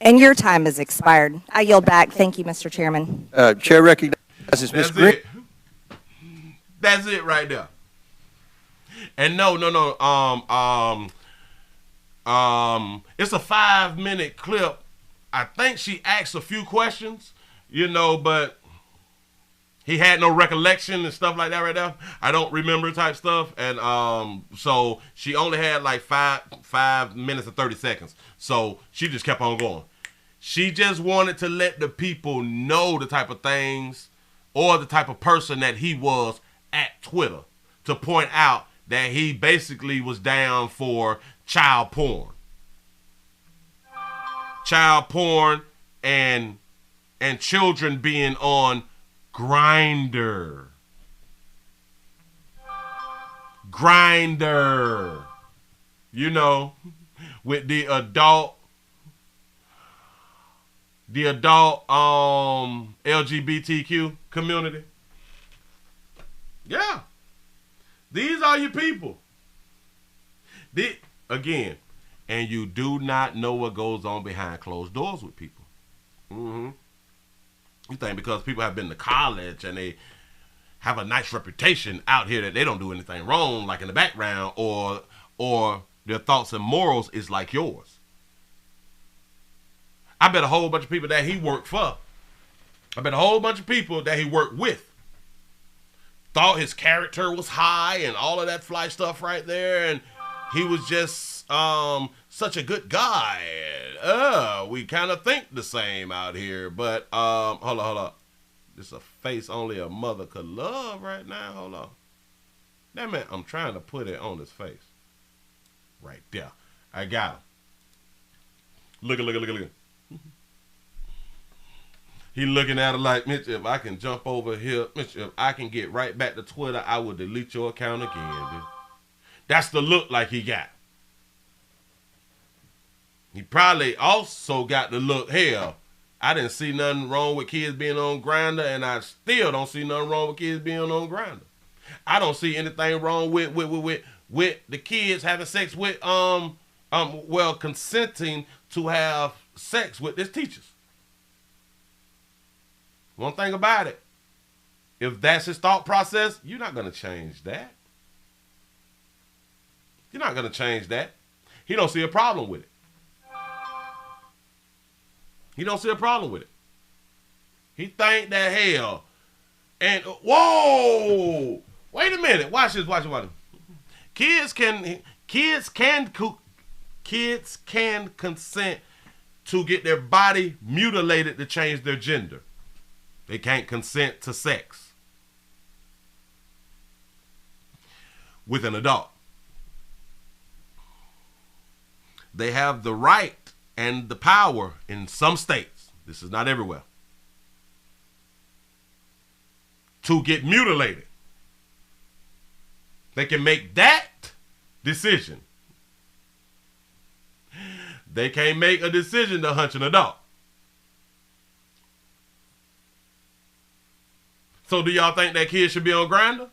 And your time has expired. I yield back. Thank you, Mr. Chairman. Chair recognizes Ms. Green. That's it right there. And no. It's a 5-minute clip. I think she asked a few questions, but he had no recollection and stuff like that right there. I don't remember type stuff. And so she only had like 5 minutes and 30 seconds. So she just kept on going. She just wanted to let the people know the type of things or the type of person that he was at Twitter, to point out that he basically was down for child porn. Child porn and children being on Grindr. With the adult LGBTQ community. Yeah. These are your people. Again, and you do not know what goes on behind closed doors with people. You think because people have been to college and they have a nice reputation out here that they don't do anything wrong, like in the background, or their thoughts and morals is like yours. I bet a whole bunch of people that he worked for, I bet a whole bunch of people that he worked with thought his character was high and all of that fly stuff right there, and he was just such a good guy. We kind of think the same out here, but hold on. This is a face only a mother could love right now. Hold on. That man, I'm trying to put it on his face. Right there. I got him. Look. He looking at her like, Mitch, if I can jump over here, Mitch, if I can get right back to Twitter, I will delete your account again, dude. That's the look like he got. He probably also got the look, hell, I didn't see nothing wrong with kids being on Grindr, and I still don't see nothing wrong with kids being on Grindr. I don't see anything wrong with the kids having sex with, consenting to have sex with their teachers. One thing about it, if that's his thought process, you're not going to change that. You're not going to change that. He don't see a problem with it. He don't see a problem with it. He think that hell. And whoa, wait a minute. Watch this. Watch it. Kids can consent to get their body mutilated to change their gender. They can't consent to sex with an adult. They have the right and the power in some states, this is not everywhere, to get mutilated. They can make that decision. They can't make a decision to hunch an adult. So do y'all think that kid should be on Grindr?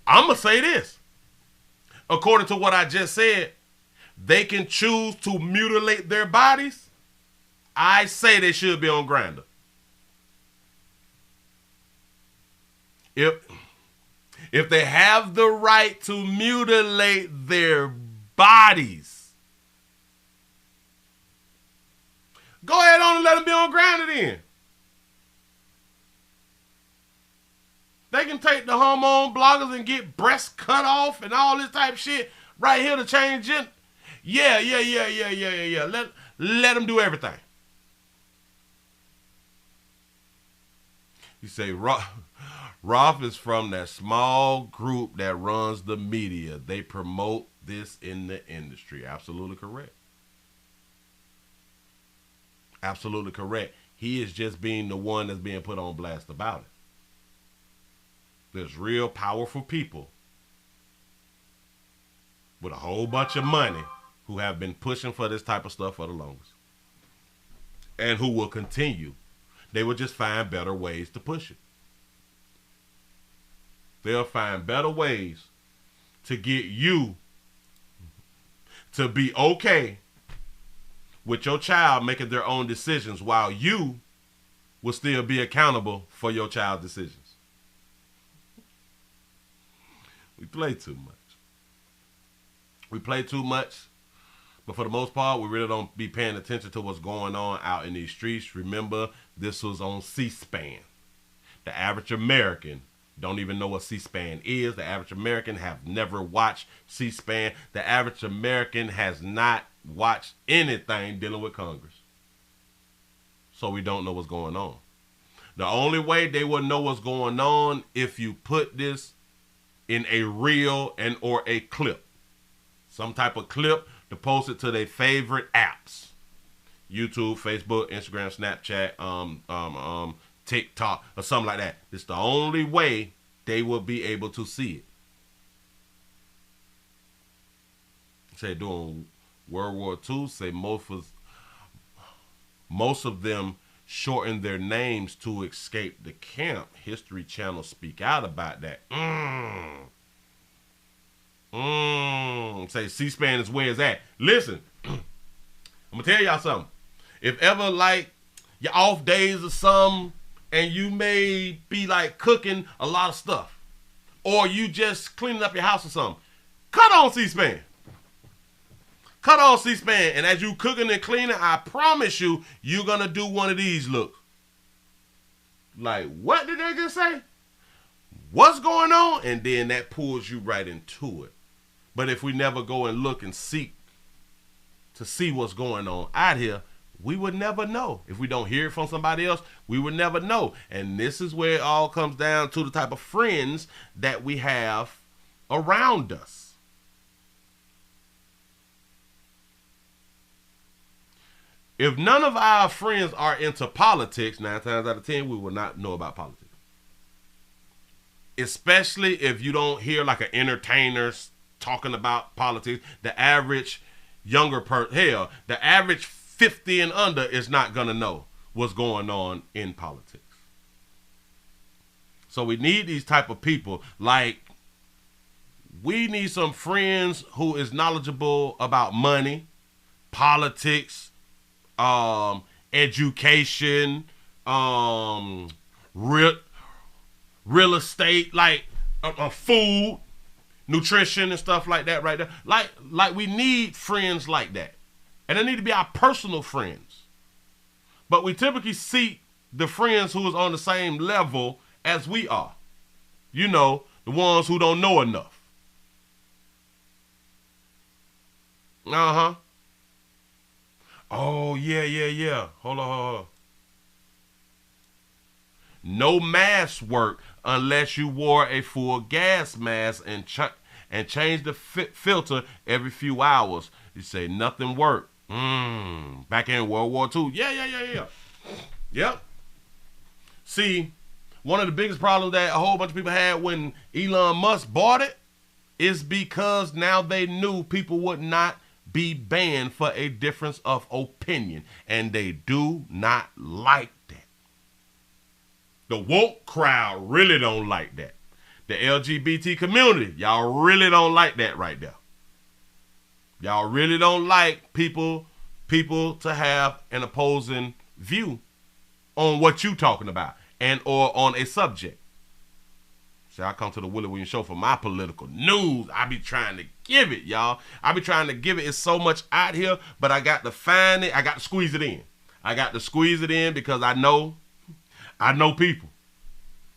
I'm going to say this. According to what I just said, they can choose to mutilate their bodies. I say they should be on Grindr. If they have the right to mutilate their bodies, go ahead on and let them be on Grindr then. They can take the hormone blockers and get breasts cut off and all this type of shit right here to change it. Yeah. Let them do everything. You say, Rolf is from that small group that runs the media. They promote this in the industry. Absolutely correct. Absolutely correct. He is just being the one that's being put on blast about it. There's real powerful people with a whole bunch of money who have been pushing for this type of stuff for the longest. And who will continue. They will just find better ways to push it. They'll find better ways to get you to be okay with your child making their own decisions while you will still be accountable for your child's decisions. We play too much. But for the most part, we really don't be paying attention to what's going on out in these streets. Remember, this was on C-SPAN. The average American don't even know what C-SPAN is. The average American have never watched C-SPAN. The average American has not watched anything dealing with Congress. So we don't know what's going on. The only way they will know what's going on if you put this in a reel and or a clip. Some type of clip to post it to their favorite apps. YouTube, Facebook, Instagram, Snapchat, TikTok, or something like that. It's the only way they will be able to see it. Say during World War II, say most of them shortened their names to escape the camp. History Channel speak out about that. Say C-SPAN is where it's at. Listen, I'm gonna tell y'all something. If ever like your off days or something, and you may be like cooking a lot of stuff, or you just cleaning up your house or something, cut on C-SPAN. Cut on C-SPAN, and as you cooking and cleaning, I promise you, you're gonna do one of these looks. Like, what did they just say? What's going on? And then that pulls you right into it. But if we never go and look and seek to see what's going on out here, we would never know. If we don't hear it from somebody else, we would never know. And this is where it all comes down to the type of friends that we have around us. If none of our friends are into politics, 9 times out of 10, we will not know about politics. Especially if you don't hear like an entertainer talking about politics. The average younger person, the average 50 and under is not going to know what's going on in politics. So we need these type of people. Like, we need some friends who is knowledgeable about money, politics, education, real estate, like food, nutrition, and stuff like that right there. Like we need friends like that. And they need to be our personal friends. But we typically seek the friends who is on the same level as we are. You know, the ones who don't know enough. Uh-huh. Oh, yeah. Hold on. No mask work unless you wore a full gas mask and change the filter every few hours. You say nothing worked. Back in World War II. Yeah. Yep. See, one of the biggest problems that a whole bunch of people had when Elon Musk bought it is because now they knew people would not be banned for a difference of opinion. And they do not like that. The woke crowd really don't like that. The LGBT community, y'all really don't like that right there. Y'all really don't like people to have an opposing view on what you talking about and or on a subject. See, I come to the Willie Williams Show for my political news. I be trying to give it, y'all. I be trying to give it. It's so much out here, but I got to find it. I got to squeeze it in. I got to squeeze it in because I know people.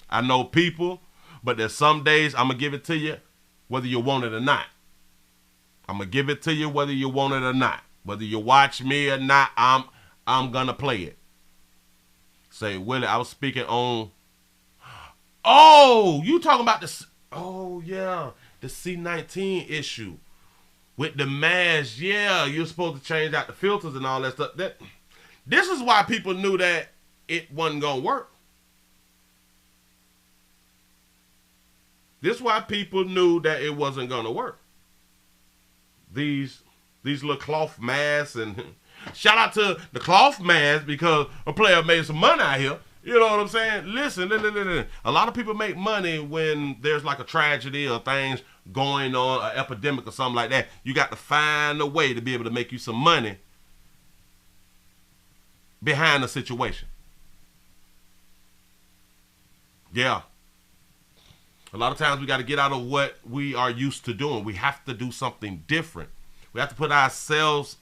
I know people, but there's some days I'm going to give it to you whether you want it or not. I'm going to give it to you whether you want it or not. Whether you watch me or not, I'm going to play it. Say, Willie, I was speaking on... Oh, you talking about the... Oh, yeah. The C-19 issue. With the mask, yeah. You're supposed to change out the filters and all that stuff. This is why people knew that it wasn't going to work. This is why people knew that it wasn't going to work. These little cloth masks, and shout out to the cloth masks because a player made some money out here. You know what I'm saying? Listen. A lot of people make money when there's like a tragedy or things going on, an epidemic or something like that. You got to find a way to be able to make you some money behind the situation. Yeah. A lot of times we got to get out of what we are used to doing. We have to do something different. We have to put ourselves,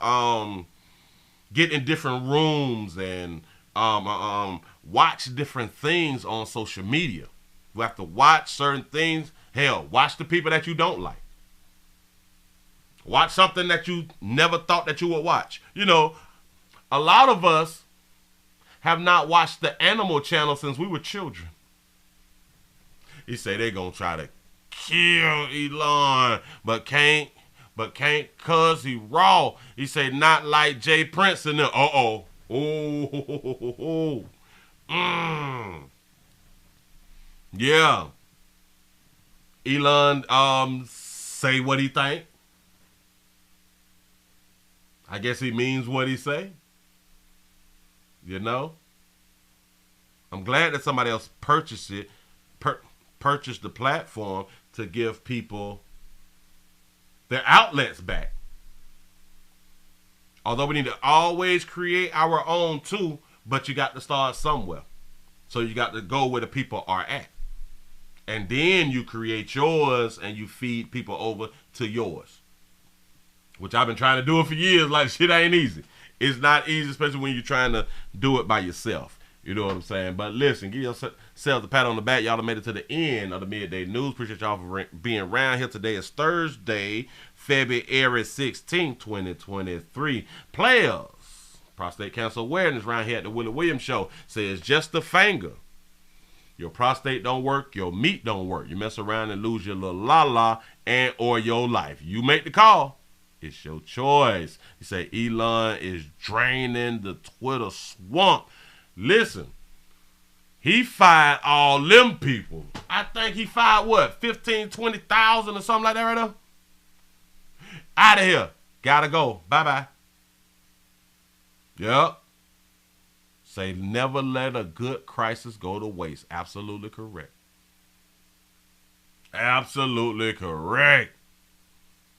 get in different rooms and watch different things on social media. We have to watch certain things. Hell, watch the people that you don't like. Watch something that you never thought that you would watch. You know, a lot of us have not watched the Animal Channel since we were children. He say they gonna try to kill Elon, but can't cause he raw. He say not like Jay Prince and them. Yeah. Elon say what he think. I guess he means what he say. You know? I'm glad that somebody else purchased it. Purchase the platform to give people their outlets back. Although we need to always create our own too, but you got to start somewhere. So you got to go where the people are at. And then you create yours and you feed people over to yours. Which I've been trying to do it for years. Like, shit ain't easy. It's not easy, especially when you're trying to do it by yourself. You know what I'm saying? But listen, give yourselves a pat on the back. Y'all have made it to the end of the Midday News. Appreciate y'all for being around here. Today is Thursday, February 16, 2023. Players, prostate cancer awareness around here at the Willie Williams Show says just a finger. Your prostate don't work. Your meat don't work. You mess around and lose your little la-la and or your life. You make the call. It's your choice. You say Elon is draining the Twitter swamp. Listen, he fired all them people. I think he fired what, 15, 20,000 or something like that right now? Out of here. Gotta go. Bye-bye. Yep. Say never let a good crisis go to waste. Absolutely correct. Absolutely correct.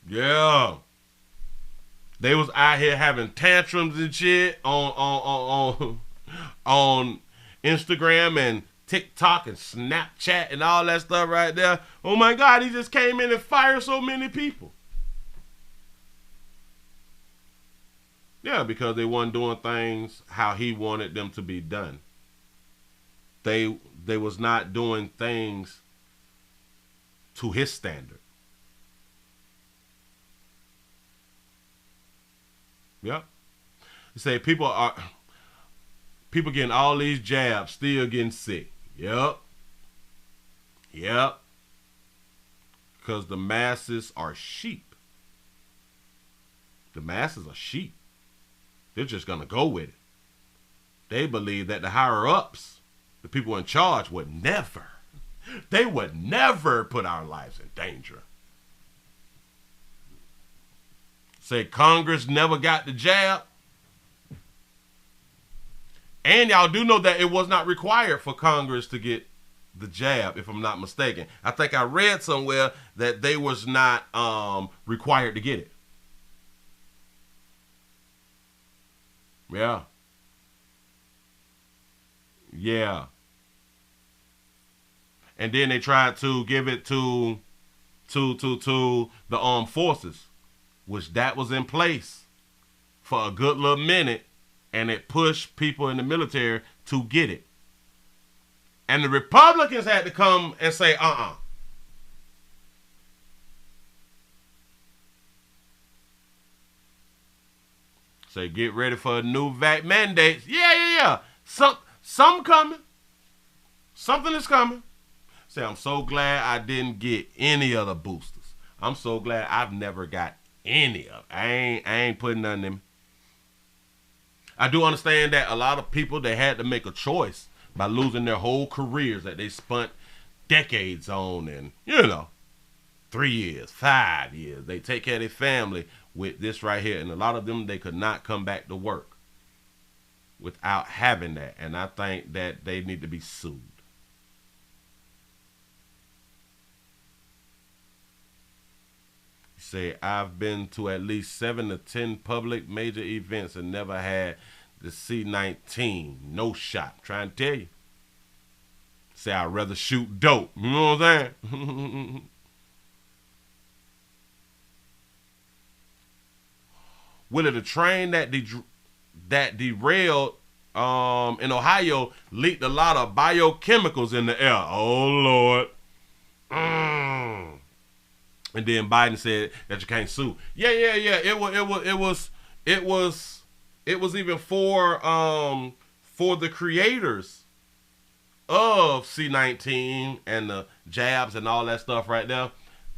Yeah. They was out here having tantrums and shit on Instagram and TikTok and Snapchat and all that stuff right there. Oh my God, he just came in and fired so many people. Yeah, because they weren't doing things how he wanted them to be done. They was not doing things to his standard. Yep. You say people getting all these jabs, still getting sick. Yep. Yep. Because the masses are sheep. The masses are sheep. They're just going to go with it. They believe that the higher-ups, the people in charge, would never put our lives in danger. Say Congress never got the jab. And y'all do know that it was not required for Congress to get the jab, if I'm not mistaken. I think I read somewhere that they was not required to get it. Yeah. Yeah. And then they tried to give it to the armed forces, which that was in place for a good little minute, and it pushed people in the military to get it. And the Republicans had to come and say, Say, get ready for a new vac mandates. Yeah. Some coming. Something is coming. Say, I'm so glad I didn't get any of the boosters. I'm so glad I've never got any of it. I ain't putting nothing in me. I do understand that a lot of people, they had to make a choice by losing their whole careers that they spent decades on, and 3 years, 5 years. They take care of their family with this right here. And a lot of them, they could not come back to work without having that. And I think that they need to be sued. You say, I've been to at least 7 to 10 public major events and never had the C-19. No shot. I'm trying to tell you. Say, I'd rather shoot dope. You know what I'm saying? Willie, the train that derailed in Ohio leaked a lot of biochemicals in the air. Oh Lord. And then Biden said that you can't sue. Yeah. It was even for the creators of C-19 and the jabs and all that stuff right there.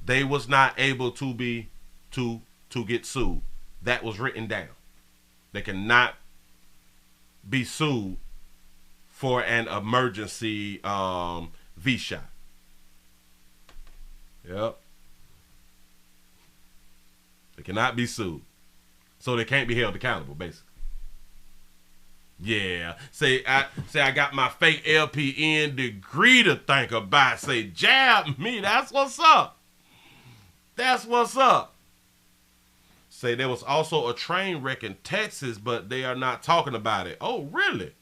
They was not able to get sued. That was written down. They cannot be sued for an emergency V shot. Yep. They cannot be sued. So they can't be held accountable, basically. Yeah. Say I got my fake LPN degree to think about. Say, jab me. That's what's up. That's what's up. Say there was also a train wreck in Texas, but they are not talking about it. Oh, really?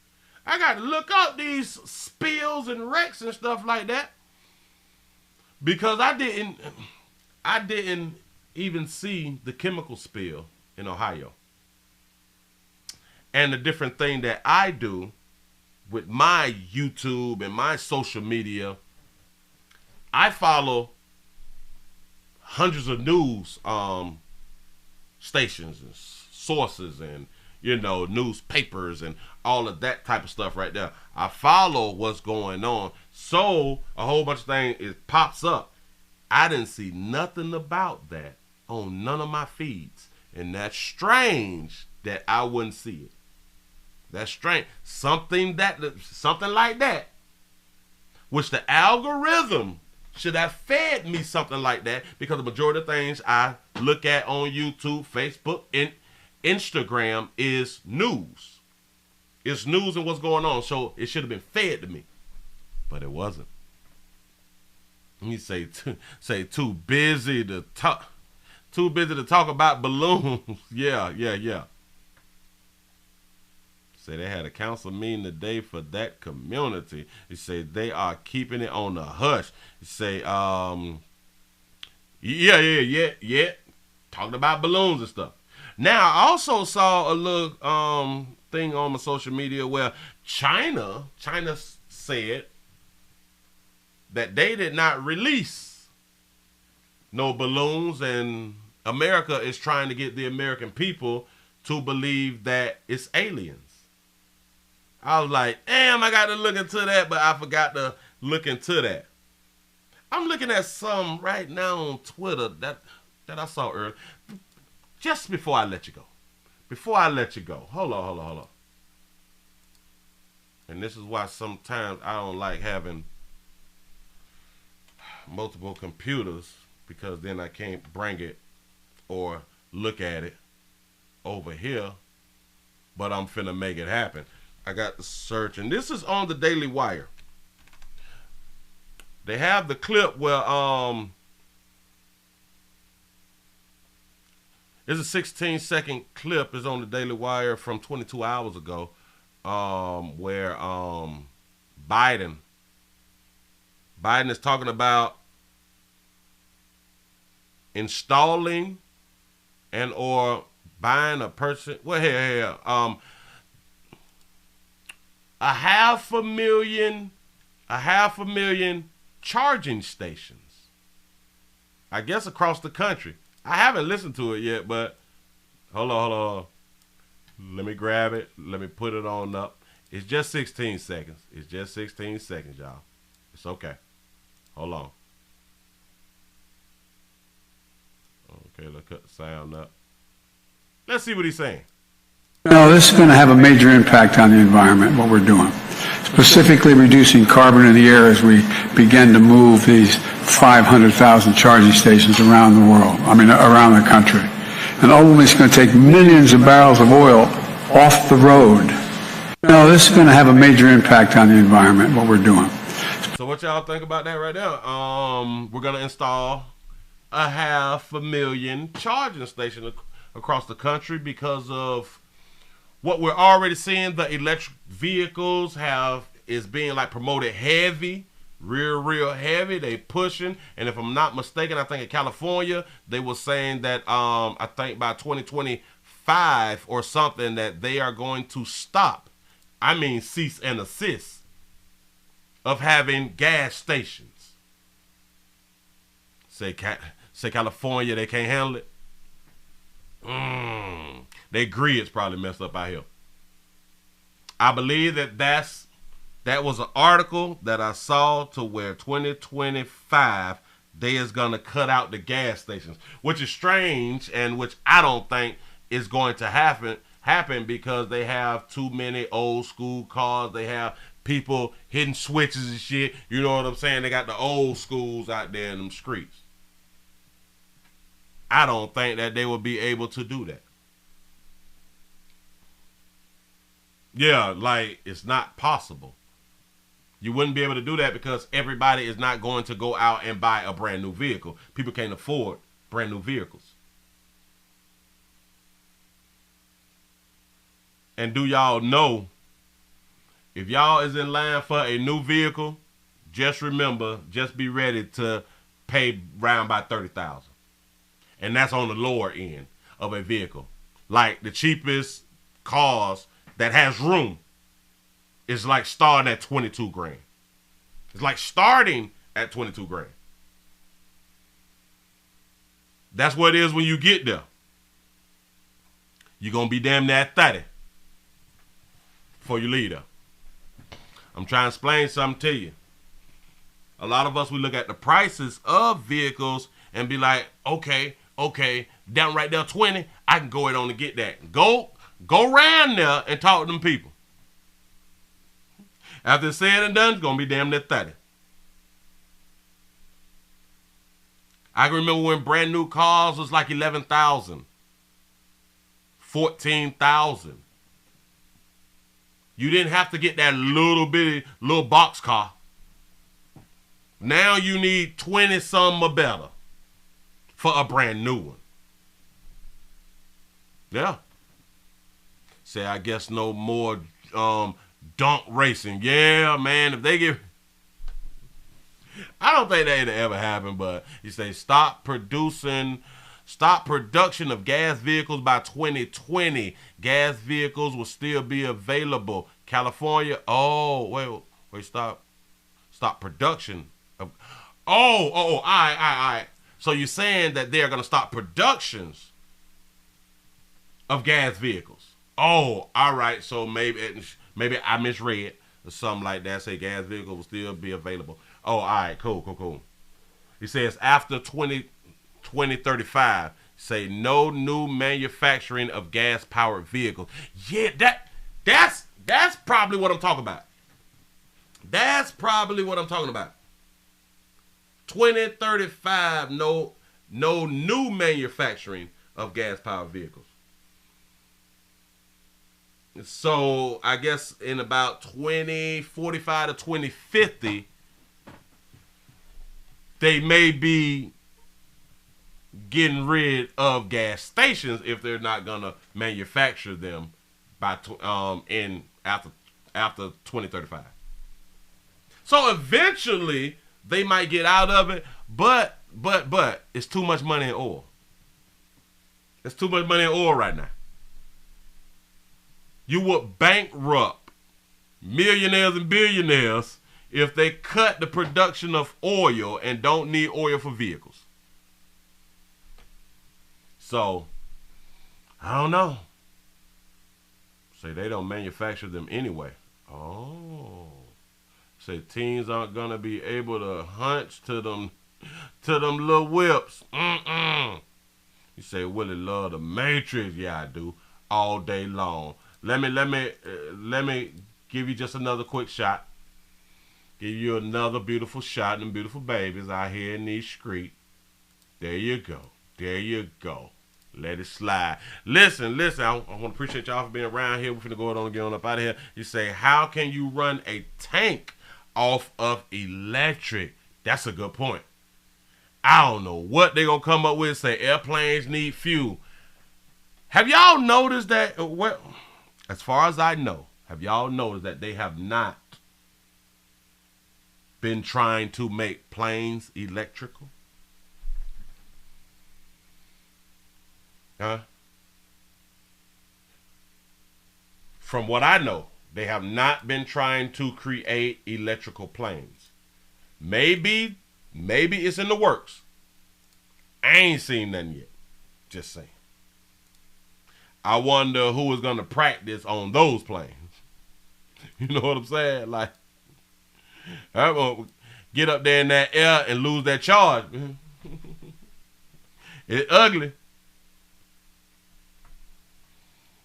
I got to look up these spills and wrecks and stuff like that. Because I didn't even see the chemical spill in Ohio. And the different thing that I do with my YouTube and my social media, I follow hundreds of news stations and sources and newspapers and all of that type of stuff right there. I follow what's going on, so a whole bunch of things pops up. I didn't see nothing about that on none of my feeds, and that's strange that I wouldn't see it. That's strange. Something like that, which the algorithm should have fed me something like that, because the majority of things I look at on YouTube, Facebook, and Instagram is news. It's news and what's going on. So it should have been fed to me, but it wasn't. You say too busy to talk about balloons. Yeah. Say they had a council meeting today for that community. He said they are keeping it on the hush. He say, yeah. Talking about balloons and stuff. Now, I also saw a little thing on my social media where China said that they did not release no balloons, and America is trying to get the American people to believe that it's aliens. I was like, damn, I got to look into that, but I forgot to look into that. I'm looking at some right now on Twitter that I saw earlier. Just before I let you go. Hold on. And this is why sometimes I don't like having multiple computers, because then I can't bring it or look at it over here. But I'm finna make it happen. I got the search, and this is on the Daily Wire. They have the clip where it's a 16-second clip. It's on the Daily Wire from 22 hours ago, where Biden is talking about installing and or buying a person. Well, here. A half a million charging stations, I guess, across the country. I haven't listened to it yet, but hold on. Let me grab it. Let me put it on up. It's just 16 seconds. Y'all. It's okay. Hold on. Okay, let's cut the sound up. Let's see what he's saying. No, this is going to have a major impact on the environment, what we're doing. Specifically reducing carbon in the air as we begin to move these 500,000 charging stations around the country. And ultimately it's going to take millions of barrels of oil off the road. No, this is going to have a major impact on the environment, what we're doing. So what y'all think about that right now? We're going to install 500,000 charging stations across the country because of what we're already seeing. The electric vehicles is being like promoted heavy, real heavy. They pushing, and if I'm not mistaken, I think in California they were saying that I think by 2025 or something that they are going to cease and assist of having gas stations. Say California, they can't handle it. Their grid's probably messed up out here. I believe that was an article that I saw to where 2025 they is gonna cut out the gas stations, which is strange and which I don't think is going to happen because they have too many old school cars. They have people hitting switches and shit. You know what I'm saying? They got the old schools out there in them streets. I don't think that they will be able to do that. Yeah, like it's not possible. You wouldn't be able to do that because everybody is not going to go out and buy a brand new vehicle. People can't afford brand new vehicles. And do y'all know, if y'all is in line for a new vehicle, just remember, just be ready to pay around by $30,000. And that's on the lower end of a vehicle. Like the cheapest cars that has room is like starting at 22 grand. It's like starting at 22 grand. That's what it is when you get there. You're going to be damn near 30 before you leave there. I'm trying to explain something to you. A lot of us, we look at the prices of vehicles and be like, okay, down right there 20, I can go ahead on and get that. Go around there and talk to them people. After it's said and done, it's going to be damn near 30. I can remember when brand new cars was like 11,000, 14,000. You didn't have to get that little box car. Now you need 20 some or better for a brand new one. Yeah. Say, I guess no more dunk racing. Yeah, man, if they give, I don't think that'll ever happen, but you say stop production of gas vehicles by 2020. Gas vehicles will still be available. California, wait, stop production of, all right. So you're saying that they're going to stop productions of gas vehicles. Oh, all right. So maybe I misread or something like that. Say gas vehicles will still be available. Oh, all right. Cool. He says after 2035, say no new manufacturing of gas-powered vehicles. Yeah, that's probably what I'm talking about. That's probably what I'm talking about. 2035, no new manufacturing of gas-powered vehicles. So I guess in about 2045 to 2050, they may be getting rid of gas stations if they're not gonna manufacture them by after 2035. So eventually they might get out of it, but it's too much money in oil. It's too much money in oil right now. You would bankrupt millionaires and billionaires if they cut the production of oil and don't need oil for vehicles. So, I don't know. Say they don't manufacture them anyway. Oh. Say teens aren't going to be able to hunch to them little whips. You say, Willie love the Matrix. Yeah, I do. All day long. Let me give you just another quick shot. Give you another beautiful shot and beautiful babies out here in these streets. There you go. Let it slide. Listen. I want to appreciate y'all for being around here. We're finna go on and get on up out of here. You say, how can you run a tank off of electric? That's a good point. I don't know what they're going to come up with. Say airplanes need fuel. Have y'all noticed that? Well, as far as I know, have y'all noticed that they have not been trying to make planes electrical? Huh? From what I know, they have not been trying to create electrical planes. Maybe it's in the works. I ain't seen nothing yet. Just saying. I wonder who is going to practice on those planes. You know what I'm saying? Like, I'm going to get up there in that air and lose that charge. It's ugly.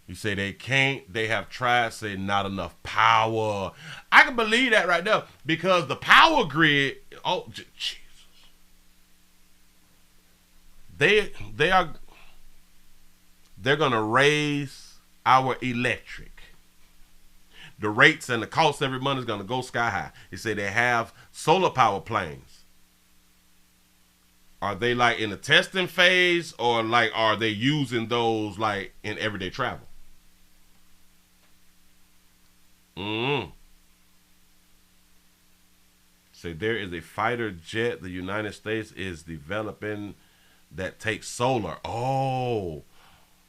You say they can't, they have tried, say not enough power. I can believe that right there because the power grid, Jesus. They're going to raise our electric. The rates and the cost every month is going to go sky high. They say they have solar power planes. Are they like in the testing phase or like are they using those like in everyday travel? Say there is a fighter jet the United States is developing that takes solar. Oh,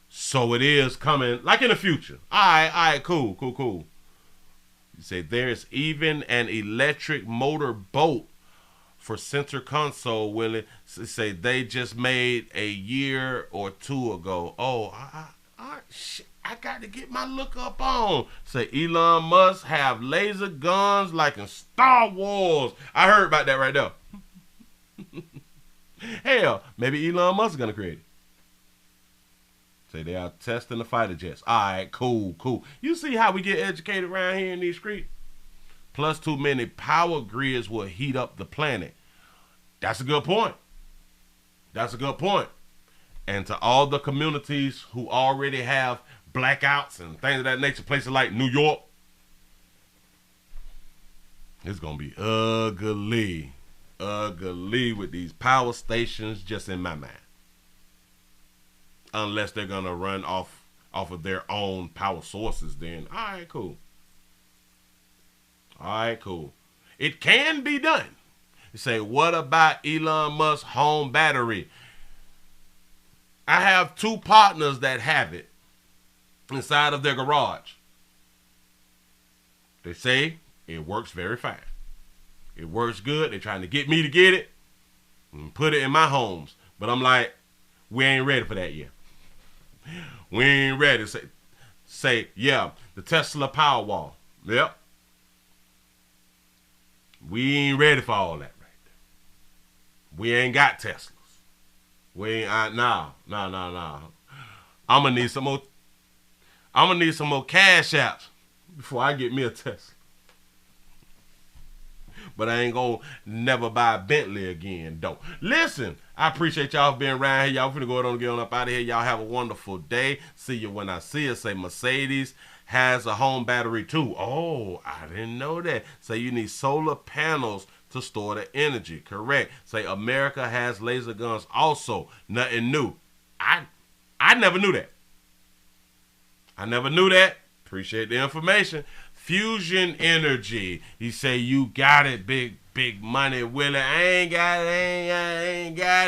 so it is coming like in the future. All right, cool. You say there's even an electric motor boat for center console, Willie. Say they just made a year or two ago. Oh, I got to get my look up on. Say Elon Musk have laser guns like in Star Wars. I heard about that right there. Hell, maybe Elon Musk is going to create it. Say they are testing the fighter jets. All right, cool. You see how we get educated around here in these streets? Plus too many power grids will heat up the planet. That's a good point. And to all the communities who already have blackouts and things of that nature, places like New York, it's going to be ugly with these power stations just in my mind. Unless they're going to run off of their own power sources, then all right, cool. All right, cool. It can be done. You say, what about Elon Musk's home battery? I have 2 partners that have it inside of their garage. They say it works very fine. It works good. They're trying to get me to get it and put it in my homes. But I'm like, we ain't ready for that yet. We ain't ready. Say, yeah, the Tesla Powerwall. Yep. We ain't ready for all that right there. We ain't got Teslas. We ain't, no. I'm gonna need some more cash apps before I get me a Tesla. But I ain't gonna never buy a Bentley again, though. Listen, I appreciate y'all being around here. Y'all finna go on up out of here. Y'all have a wonderful day. See you when I see you. Say Mercedes has a home battery too. Oh, I didn't know that. Say you need solar panels to store the energy. Correct. Say America has laser guns also. Nothing new. I never knew that. I never knew that. Appreciate the information. Fusion energy. He say you got it, big money, Willie. I ain't got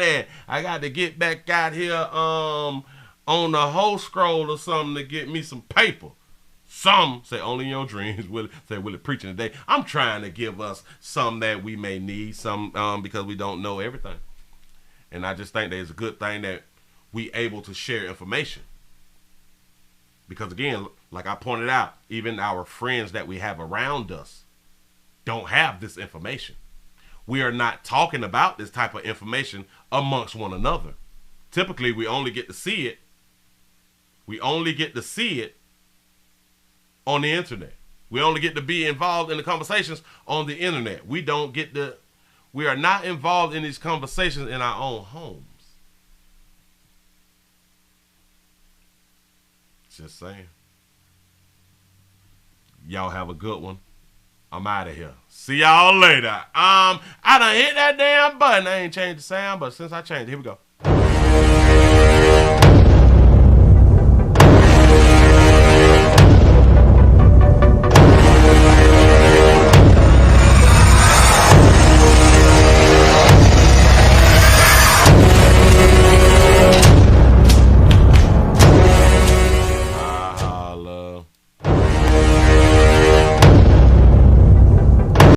it. I got to get back out here on the whole scroll or something to get me some paper. Some say only in your dreams. Willie say Willie preaching today. I'm trying to give us some that we may need, some because we don't know everything. And I just think that it's a good thing that we able to share information. Because again, like I pointed out, even our friends that we have around us don't have this information. We are not talking about this type of information amongst one another. Typically, we only get to see it. We only get to see it on the internet. We only get to be involved in the conversations on the internet. We are not involved in these conversations in our own homes. Just saying. Y'all have a good one. I'm out of here. See y'all later. I done hit that damn button. I ain't changed the sound, but since I changed it, here we go.